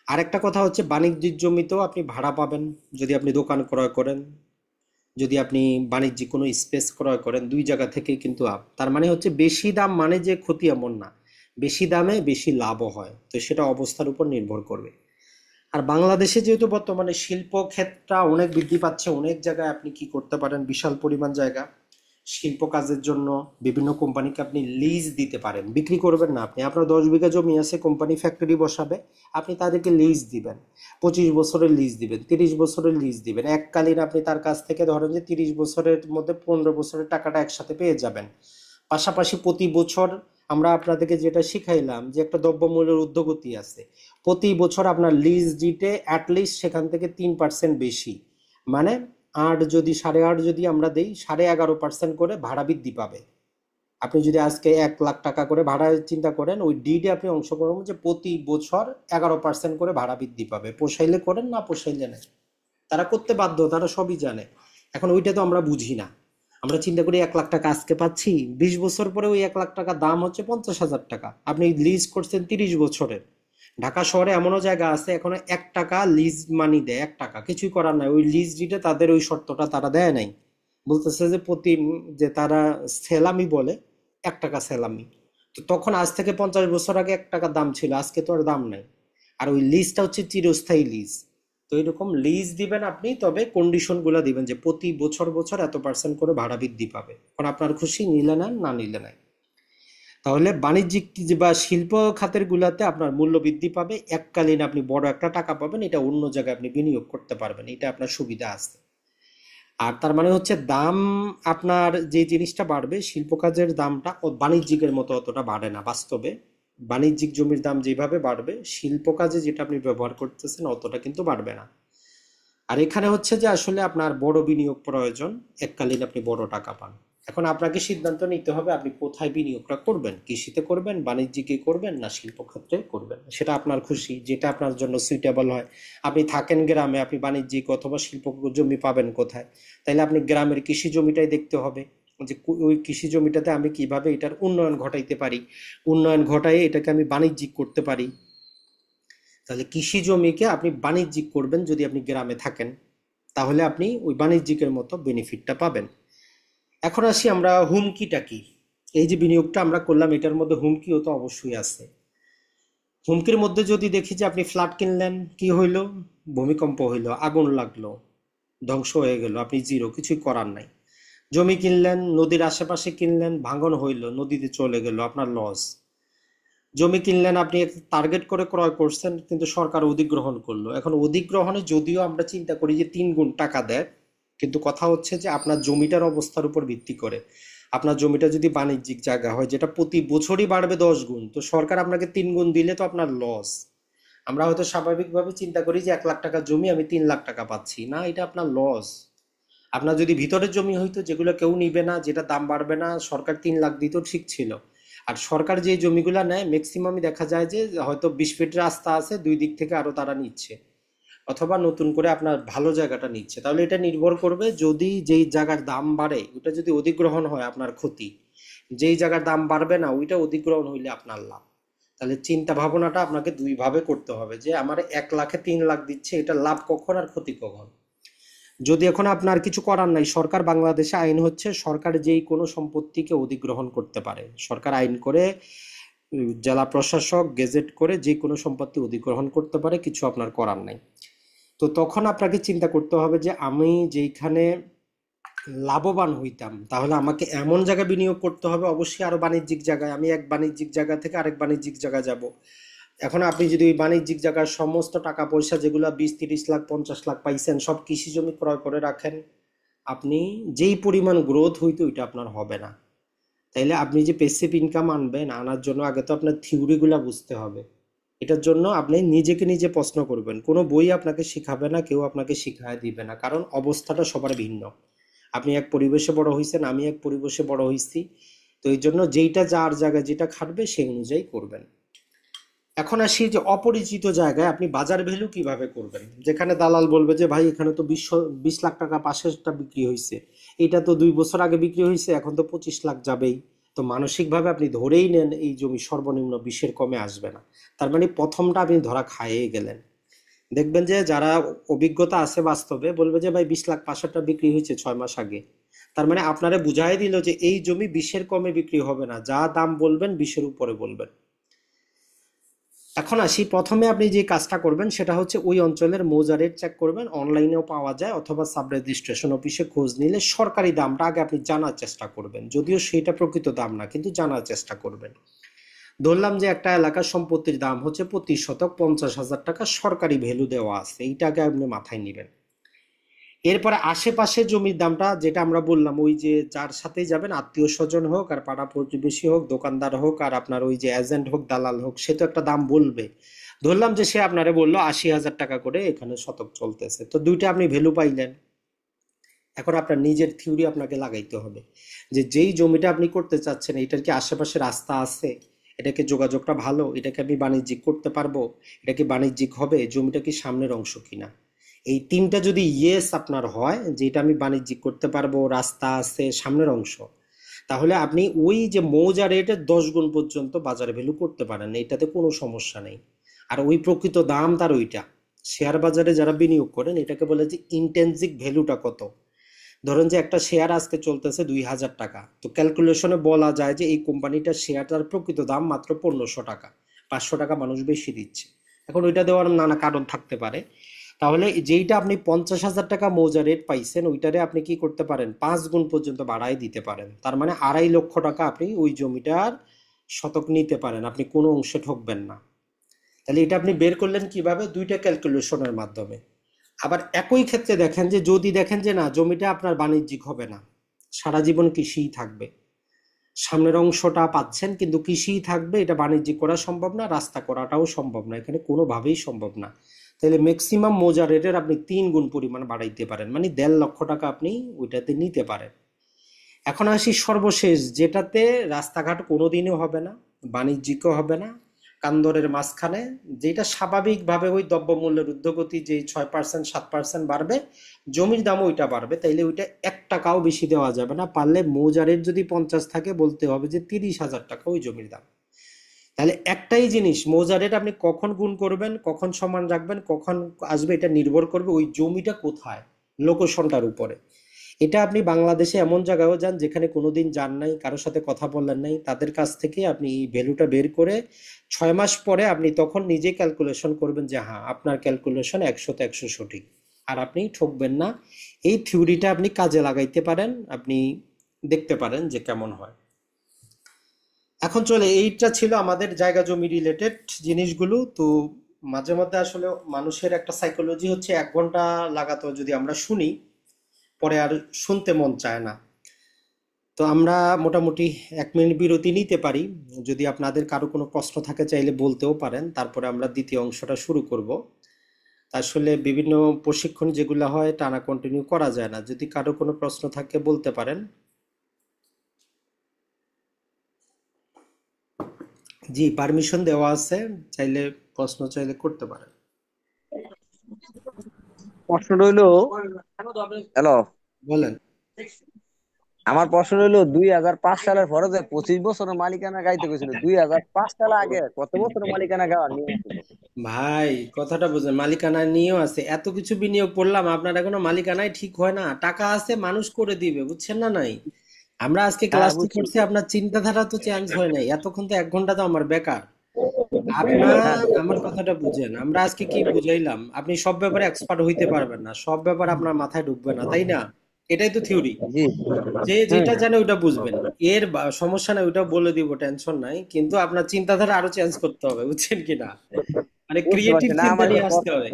আরেকটা কথা হচ্ছে বাণিজ্যিক জমিতেও আপনি ভাড়া পাবেন। যদি আপনি দোকান ক্রয় করেন, যদি আপনি বাণিজ্যিক কোনো স্পেস ক্রয় করেন, দুই জায়গা থেকেই কিন্তু তার মানে হচ্ছে বেশি দাম মানে যে ক্ষতি এমন না, বেশি দামে বেশি লাভও হয়। তো সেটা অবস্থার উপর নির্ভর করবে। আর বাংলাদেশে যেহেতু বর্তমানে শিল্প ক্ষেত্রটা অনেক বৃদ্ধি পাচ্ছে, অনেক জায়গায় আপনি কি করতে পারেন, বিশাল পরিমাণ জায়গা শিল্প কাজের জন্য বিভিন্ন কোম্পানিকে আপনি লিজ দিতে পারেন। বিক্রি করবেন না আপনি, আপনার 10 বিঘা জমি আছে, কোম্পানি ফ্যাক্টরি বসাবে, আপনি তাদেরকে লিজ দিবেন। 25 বছরের লিজ দিবেন, 30 বছরের লিজ দিবেন, এককালীন আপনি তার কাছ থেকে ধরেন যে 30 বছরের মধ্যে 15 বছরের টাকাটা একসাথে পেয়ে যাবেন। পাশাপাশি প্রতি বছর আমরা আপনাদেরকে যেটা শিখাইলাম যে একটা দ্রব্যমূল্যের ঊর্ধ্বগতি আছে, প্রতি বছর আপনার লিজ দিতে অ্যাটলিস্ট সেখান থেকে 3% বেশি, মানে 8 যদি 8.5 যদি আমরা দেই, 11.5% করে ভাড়া বৃদ্ধি পাবে। আপনি যদি আজকে 1 লাখ টাকা করে ভাড়া চিন্তা করেন, ওই ডিডে আপনি অংশগ্রহণ যে প্রতি বছর 11% করে ভাড়া বৃদ্ধি পাবে। পোষাইলে করেন, না পোষাইলে নেই, তারা করতে বাধ্য, তারা সবই জানে। এখন ওইটা তো আমরা বুঝি না। আমরা চিন্তা করি 1 লাখ টাকা আজকে পাচ্ছি, 20 বছর পরে ওই 1 লাখ টাকা দাম হচ্ছে 50,000 টাকা। আপনি লিজ করছেন 30 বছরের। ঢাকা শহরে এমনও জায়গা আছে এখনো 1 টাকা লিজ মানি দেয়, 1 টাকা, কিছুই করার নাই, ওই লিজ ডিটে তাদের ওই শর্তটা তারা দেয় নাই। বলতেছে যে প্রতি যে তারা সেলামি বলে, 1 টাকা সেলামি। তো তখন আজ থেকে 50 বছর আগে 1 টাকা দাম ছিল, আজকে তো আর দাম নাই। আর ওই লিজটা হচ্ছে চিরস্থায়ী লিজ। তো এরকম লিজ দিবেন আপনি, তবে কন্ডিশন গুলা দিবেন যে প্রতি বছর বছর এত পার্সেন্ট করে ভাড়া বৃদ্ধি পাবে। এখন আপনার খুশি, নিলে নেন, না নিলে নাই। তাহলে বাণিজ্যিক বা শিল্প খাতের গুলাতে আপনার মূল্য বৃদ্ধি পাবে, এককালীন আপনি বড় একটা টাকা পাবেন, এটা অন্য জায়গায় আপনি বিনিয়োগ করতে পারবেন, এটা আপনার সুবিধা আছে। আর তার মানে হচ্ছে দাম, আপনার যে জিনিসটা বাড়বে শিল্প কাজের দামটা ও বাণিজ্যিকের মতো অতটা বাড়ে না বাস্তবে। বাণিজ্যিক জমির দাম যেভাবে বাড়বে, শিল্প কাজে যেটা আপনি ব্যবহার করতেছেন অতটা কিন্তু বাড়বে না। আর এখানে হচ্ছে যে আসলে আপনার বড় বিনিয়োগ প্রয়োজন, এককালীন আপনি বড় টাকা পান। এখন আপনাকে সিদ্ধান্ত নিতে হবে আপনি কোথায় বিনিয়োগটা করবেন, কৃষিতে করবেন, বাণিজ্যিকে করবেন, না শিল্প ক্ষেত্রে করবেন, সেটা আপনার খুশি, যেটা আপনার জন্য সুইটেবল হয়। আপনি থাকেন গ্রামে, আপনি বাণিজ্যিক অথবা শিল্প জমি পাবেন কোথায়? তাইলে আপনি গ্রামের কৃষি জমিটাই দেখতে হবে, যে ওই কৃষি জমিটাতে আমি কিভাবে এটার উন্নয়ন ঘটাইতে পারি, উন্নয়ন ঘটাই এটাকে আমি বাণিজ্যিক করতে পারি। তাহলে কৃষি জমিকে আপনি বাণিজ্যিক করবেন যদি আপনি গ্রামে থাকেন, তাহলে আপনি ওই বাণিজ্যিকের মতো বেনিফিটটা পাবেন। এখন আসি আমরা হুমকিটা কি। এই যে বিনিয়োগটা আমরা করলাম, এটার মধ্যে হুমকিও তো অবশ্যই আছে। হুমকির মধ্যে যদি দেখি যে আপনি ফ্ল্যাট কিনলেন, কি হইলো? ভূমিকম্প হইলো, আগুন লাগলো, ধ্বংস হয়ে গেল, আপনি জিরো, কিছুই করার নাই। জমি কিনলেন, নদীর আশেপাশে কিনলেন, ভাঙন হইলো, নদীতে চলে গেল, আপনার লস। জমি কিনলেন, আপনি টার্গেট করে ক্রয় করছেন, কিন্তু সরকার অধিগ্রহণ করলো। এখন অধিগ্রহণে যদিও আমরা চিন্তা করি যে 3 গুণ টাকা দেয়, কিন্তু কথা হচ্ছে যে আপনার জমিটার অবস্থার উপর ভিত্তি করে, আপনার জমিটা যদি বাণিজ্যিক জায়গা হয় যেটা প্রতি বছরই বাড়বে 10 গুণ, তো সরকার আপনাকে 3 গুণ দিলে তো আপনার লস। আমরা হয়তো স্বাভাবিকভাবে চিন্তা করি যে 1 লাখ টাকা জমি আমি 3 লাখ টাকা পাচ্ছি, না, এটা আপনার লস। আপনার যদি ভিতরের জমি হইতো যেগুলো কেউ নিবে না, যেটা দাম বাড়বে না, সরকার 3 লাখ দিত, ঠিক ছিল। আর সরকার যে জমিগুলা নেয় ম্যাক্সিমামই দেখা যায় যে হয়তো 20 ফিট রাস্তা আছে, দুই দিক থেকে আরো তারা নিচ্ছে, অথবা নতুন করে আপনার ভালো জায়গাটা নিচ্ছে। তাহলে এটা নির্ভর করবে, যদি যেই জায়গার দাম বাড়ে ওটা যদি অধিগ্রহণ হয় আপনার ক্ষতি, যেই জায়গার দাম বাড়বে না ওইটা অধিগ্রহণ হইলে আপনার লাভ। তাহলে চিন্তা ভাবনাটা আপনাকে দুই ভাবে করতে হবে, যে আমার 1 লাখে 3 লাখ দিচ্ছে, এটা লাভ কখন আর ক্ষতি কখন। যদি এখন আপনার কিছু করার নাই, সরকার, বাংলাদেশে আইন হচ্ছে সরকার যেই কোনো সম্পত্তিকে অধিগ্রহণ করতে পারে, সরকার আইন করে, জেলা প্রশাসক গেজেট করে যে কোনো সম্পত্তি অধিগ্রহণ করতে পারে, কিছু আপনার করার নাই। তো তখন আপনাকে চিন্তা করতে হবে যে আমি যেইখানে লাভবান হইতাম, তাহলে আমাকে এমন জায়গায় বিনিয়োগ করতে হবে, অবশ্যই আরো বাণিজ্যিক জায়গায়। আমি এক বাণিজ্যিক জায়গা থেকে আরেক বাণিজ্যিক জায়গায় যাব। এখন আপনি যদি ওই বাণিজ্যিক জায়গার সমস্ত টাকা পয়সা যেগুলো 20-30 লাখ 50 লাখ পাইছেন সব কৃষি জমি ক্রয় করে রাখেন, আপনি যেই পরিমাণ গ্রোথ হইতো ওইটা আপনার হবে না। তাইলে আপনি যে প্যাসিভ ইনকাম আনবেন, আনার জন্য আগে তো আপনার থিওরিগুলা বুঝতে হবে। এটার জন্য আপনি নিজেকে নিজে প্রশ্ন করবেন, কোনো বই আপনাকে শিখাবে না, কেউ আপনাকে শিখায় দিবে না, কারণ অবস্থাটা সবার ভিন্ন। আপনি এক পরিবেশে বড় হয়েছেন, আমি এক পরিবেশে বড় হয়েছি। তো এই জন্য যেইটা যার জায়গায় যেটা খাটবে সেই অনুযায়ী করবেন। এখন আসি যে অপরিচিত জায়গায় আপনি বাজার ভ্যালু কিভাবে করবেন, যেখানে দালাল বলবে যে ভাই এখানে তো 20 লাখ টাকা পাশেরটা বিক্রি হয়েছে, এটা তো 2 বছর আগে বিক্রি হয়েছে, এখন তো 25 লাখ যাবেই। তো মানসিকভাবে আপনি ধরেই নেন এই জমি সর্বনিম্ন 20-এর কমে আসবে না। তার মানে প্রথমটা আপনি ধরা খাইয়ে গেলেন। দেখবেন যে যারা অভিজ্ঞতা আছে বাস্তবে বলবে যে ভাই 20 লাখ পাশেরটা বিক্রি হয়েছে 6 মাস আগে। তার মানে আপনারে বুঝাই দিল যে এই জমি 20-এর কমে বিক্রি হবে না, যা দাম বলবেন 20-এর উপরে বলবেন। এখন আসি, প্রথমে আপনি যে কাজটা করবেন সেটা হচ্ছে ওই অঞ্চলের মৌজা রেট চেক করবেন, অনলাইনেও পাওয়া যায়, অথবা সাব রেজিস্ট্রেশন অফিসে খোঁজ নিলে সরকারি দামটা আগে আপনি জানার চেষ্টা করবেন, যদিও সেটা প্রকৃত দাম না, কিন্তু জানার চেষ্টা করবেন। ধরলাম যে একটা এলাকার সম্পত্তির দাম হচ্ছে প্রতি শতক 50,000 টাকা, সরকারি ভ্যালু দেওয়া আছে, এইটাকে আপনি মাথায় নেবেন। এরপরে আশেপাশে জমির দামটা যেটা আমরা বললাম, ওই যে যার সাথেই যাবেন, আত্মীয় স্বজন হোক আর পাড়া প্রতিবেশী হোক, দোকানদার হোক আর আপনার ওই যে এজেন্ট হোক, দালাল হোক, সে তো একটা দাম বলবে। ধরলাম যে সে আপনারে বললো 80,000 টাকা করে এখানে শতক চলতেছে, তো দুইটা আপনি ভ্যালু পাইলেন। এখন আপনার নিজের থিওরি আপনাকে লাগাইতে হবে, যে যেই জমিটা আপনি করতে চাচ্ছেন এটার কি আশেপাশে রাস্তা আছে, এটাকে যোগাযোগটা ভালো, এটাকে আমি বাণিজ্যিক করতে পারবো, এটা কি বাণিজ্যিক হবে, জমিটা কি সামনের অংশ কিনা। এই তিনটা যদি ইয়েস আপনার হয়, যে এটা আমি বাণিজ্যিক করতে পারবো, রাস্তা আছে, সামনের অংশ, তাহলে আপনি ওই যে মৌজা রেটের 10 গুণ পর্যন্ত বাজার ভ্যালু করতে পারেন, এটাতে কোনো সমস্যা নেই। আর ওই প্রকৃত দাম তার ওইটা। শেয়ার বাজারে যারা বিনিয়োগ করেন এটাকে বলে যে ইন্ট্রিনসিক ভ্যালুটা কত, ধরেন যে একটা শেয়ার আজকে চলতেছে 2,000 টাকা, তো ক্যালকুলেশনে বলা যায় যে এই কোম্পানিটার শেয়ারটার প্রকৃত দাম মাত্র 1,500 টাকা, 500 টাকা মানুষ বেশি দিচ্ছে। এখন ওইটা দেওয়ার নানা কারণ থাকতে পারে। তাহলে যেইটা আপনি 50,000 টাকা মৌজা রেট পাইছেন, ওইটারে আপনি কি করতে পারেন, 5 গুণ পর্যন্ত বাড়াই দিতে পারেন। তার মানে 2.5 লক্ষ টাকা আপনি ওই জমিটার শতক নিতে পারেন, আপনি কোনো অংশে ঠকবেন না। তাহলে এটা আপনি বের করলেন কিভাবে, দুইটা ক্যালকুলেশনের মাধ্যমে। আবার একই ক্ষেত্রে দেখেন যে যদি দেখেন যে না, জমিটা আপনার বাণিজ্যিক হবে না, সারা জীবন কৃষিই থাকবে, সামনের অংশটা পাচ্ছেন কিন্তু কৃষিই থাকবে, এটা বাণিজ্যিক করা সম্ভব না, রাস্তা করাটাও সম্ভব না, এখানে কোনোভাবেই সম্ভব না। তাহলে ম্যাক্সিমাম মৌজা রেটের আপনি 3 গুণ পরিমাণ বাড়াইতে পারেন, মানে 1.5 লক্ষ টাকা আপনি ওইটাতে নিতে পারেন। এখন আসি সর্বশেষ, যেটাতে রাস্তাঘাট কোনোদিনও হবে না, বাণিজ্যিকও হবে না, কান্দরের মাঝখানে, যেটা স্বাভাবিকভাবে ওই দ্রব্যমূল্যের ঊর্ধ্বগতি যে 6% 7% বাড়বে, জমির দামও ওইটা বাড়বে, তাইলে ওইটা 1 টাকাও বেশি দেওয়া যাবে না, পারলে মৌজারের যদি 50 থাকে বলতে হবে যে 30,000 টাকা ওই জমির দাম। তাহলে একটাই জিনিস, মৌজা রেট আপনি কখন গুণ করবেন, কখন সমান রাখবেন, কখন আসবে, এটা নির্ভর করবে ওই জমিটা কোথায়, লোকেশনটার উপরে। এটা আপনি বাংলাদেশে এমন জায়গায়ও যান যেখানে কোনোদিন যান নাই, কারোর সাথে কথা বলেন নাই, তাদের কাছ থেকে আপনি এই ভ্যালুটা বের করে 6 মাস পরে আপনি তখন নিজে ক্যালকুলেশন করবেন যে হ্যাঁ আপনার ক্যালকুলেশন 100তে 100 সঠিক, আর আপনি ঠকবেন না। এই থিওরিটা আপনি কাজে লাগাইতে পারেন, আপনি দেখতে পারেন যে কেমন হয়। এখন চলে, এইটা ছিল আমাদের জায়গা জমি রিলেটেড জিনিসগুলো। তো মাঝে মধ্যে আসলে মানুষের একটা সাইকোলজি হচ্ছে 1 ঘন্টা লাগাতো যদি আমরা শুনি, পরে আর শুনতে মন চায় না। তো আমরা মোটামুটি 1 মিনিট বিরতি নিতে পারি, যদি আপনাদের কারো কোনো প্রশ্ন থাকে চাইলে বলতেও পারেন, তারপরে আমরা দ্বিতীয় অংশটা শুরু করব। আসলে বিভিন্ন প্রশিক্ষণ যেগুলো হয় টানা কন্টিনিউ করা যায় না, যদি কারো কোনো প্রশ্ন থাকে বলতে পারেন। জি, পারমিশন দেওয়া আছে, চাইলে প্রশ্ন চাইলে করতে পারেন। প্রশ্নটা হইলো, হ্যালো, বলেন। আমার প্রশ্ন হইলো 2005 সালের পরে যে 25 বছরের মালিকানা গাইতে গেছিল, 2005 সাল আগে কত বছরের মালিকানা গাওয়ার নিয়ম ছিল? ভাই, কথাটা বুঝেন, মালিকানা নিয়েও আছে, এত কিছু বিনিয়োগ করলাম, আপনার এখনো মালিকানাই ঠিক হয় না, টাকা আছে মানুষ করে দিবে, বুঝছেন না নাই? আমরা আজকে হ্যাঁ, ক্লাসটি বুঝছি। করছি, আপনার চিন্তাধারা তো চেঞ্জ হয় নাই, এতক্ষণ তো 1 ঘন্টা তো আমার বেকার। আপনার হ্যাঁ, আমার কথাটা বুঝেন, আমরা আজকে কি বুঝাইলাম, আপনি সব ব্যাপারে এক্সপার্ট হইতে পারবেন না, সব ব্যাপার আপনার মাথায় ঢুকবে না, তাই না? এটাই তো থিওরি। জি। যে হুম। যেটা জানে ওইটা বুঝবেন, এর সমস্যা নাই, ওইটা বলে দিব, টেনশন নাই, কিন্তু আপনার চিন্তাধারা আরো চেঞ্জ করতে হবে, বুঝছেন কি না? মানে বুঝতে ক্রিয়েটিভ পারছি না চিন্তা আমার নিয়ে আসতে হবে।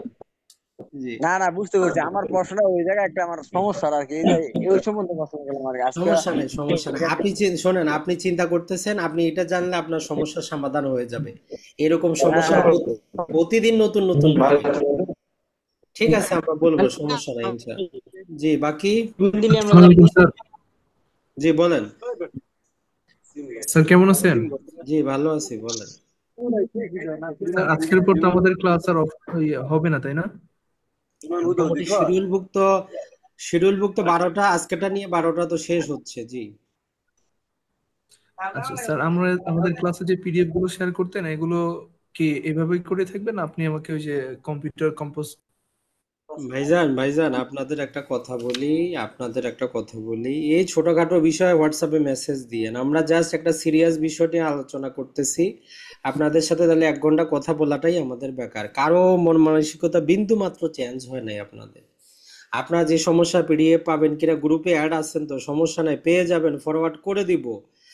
জি। না না, বুঝতে পারছি আমার প্রশ্নটা ওই জায়গায় একটা আমার সমস্যা আর কি, এই যে ওই সম্বন্ধে প্রশ্ন করলাম আর কি আজকে। সমস্যা নাই, সমস্যা নাই, আপনি শোনেন, আপনি চিন্তা করতেছেন, আপনি এটা জানলে আপনার সমস্যার সমাধান হয়ে যাবে। এরকম হ্যাঁ সমস্যা হ্যাঁ। প্রতিদিন নতুন নতুন পাবেন। ঠিক আছে, আমরা বলবো, সমস্যা নাই ইনশাআল্লাহ। জি, বাকি। আসসালামু আলাইকুম স্যার। জি, বলেন। স্যার কেমন আছেন? জি, ভালো আছি, বলেন। স্যার আজকের পর তো আমাদের ক্লাস আর হবে না, তাই না? মোটামুটি শিডিউলভুক্ত 12টা, আজকেটা নিয়ে 12টা তো শেষ হচ্ছে। জি। আচ্ছা স্যার, আমাদের ক্লাসে যে পিডিএফ গুলো শেয়ার করতেন এগুলো কি এভাবেই করে থাকবেন, আপনি আমাকে ওই যে কম্পিউটার কম্পোজ। ভাইজান, ভাইজান, আপনাদের একটা কথা বলি, এই ছোটখাটো বিষয়ে হোয়াটসঅ্যাপে মেসেজ দিয়েন, আমরা জাস্ট একটা সিরিয়াস বিষয় নিয়ে আলোচনা করতেছি। আপনাদের সাথে তাহলে 1 ঘন্টা কথা বলাটাই আমাদের বেকার, কারো মন মানসিকতা বিন্দু মাত্র চেঞ্জ হয় নাই আপনাদের। আপনার যে সমস্যা, পিডিএফ পাবেন কিনা, গ্রুপে অ্যাড আছেন তো, সমস্যা নাই, পেয়ে যাবেন, ফরওয়ার্ড করে দিব।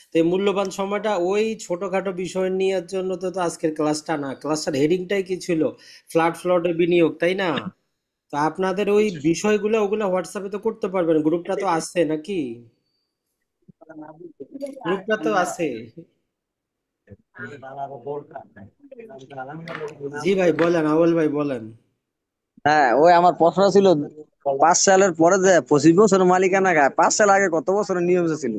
তো এই মূল্যবান সময়টা ওই ছোটখাটো বিষয় নেওয়ার জন্য তো আজকের ক্লাসটা না, ক্লাসটার হেডিংটাই কি ছিল, ফ্ল্যাটে বিনিয়োগ, তাই না? তা আপনাদের ওই বিষয়গুলো ওগুলো হোয়াটসঅ্যাপে তো করতে পারবেন, গ্রুপটা তো আছে নাকি? গ্রুপটা তো আছে। জি ভাই, বলেন, আউয়াল ভাই বলেন। হ্যাঁ, ওই আমার প্রশ্ন ছিল 5 সালের পরে যে 25 বছরের মালিকানা গায়, 5 সাল আগে কত বছরের নিয়ম ছিল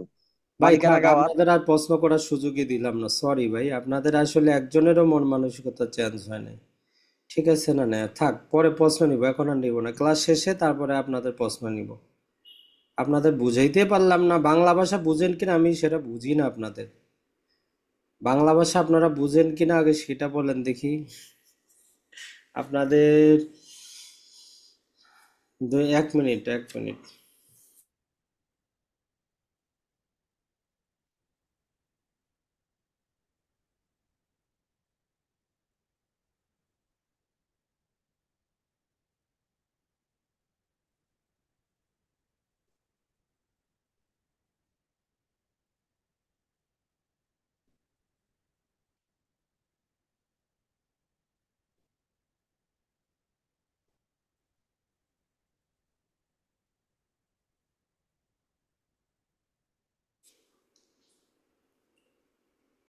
ভাই মালিকানা থাক, গাওয়ার? আপনাদের আর প্রশ্ন করার সুযোগই দিলাম না, সরি ভাই, আপনাদের আসলে একজনেরও মন মানসিকতা চেঞ্জ হয় নাই। ঠিক আছে না, না থাক, পরে প্রশ্ন নিব, এখন আর নিব না, ক্লাস শেষে তারপরে আপনাদের প্রশ্ন নিব। আপনাদের বুঝাইতে পারলাম না, বাংলা ভাষা বুঝেন কিনা আমি সেটা বুঝি না আপনাদের, বাংলা ভাষা আপনারা বুঝেন কিনা আগে সেটা বলেন দেখি। আপনাদের 1 মিনিট, 1 মিনিট।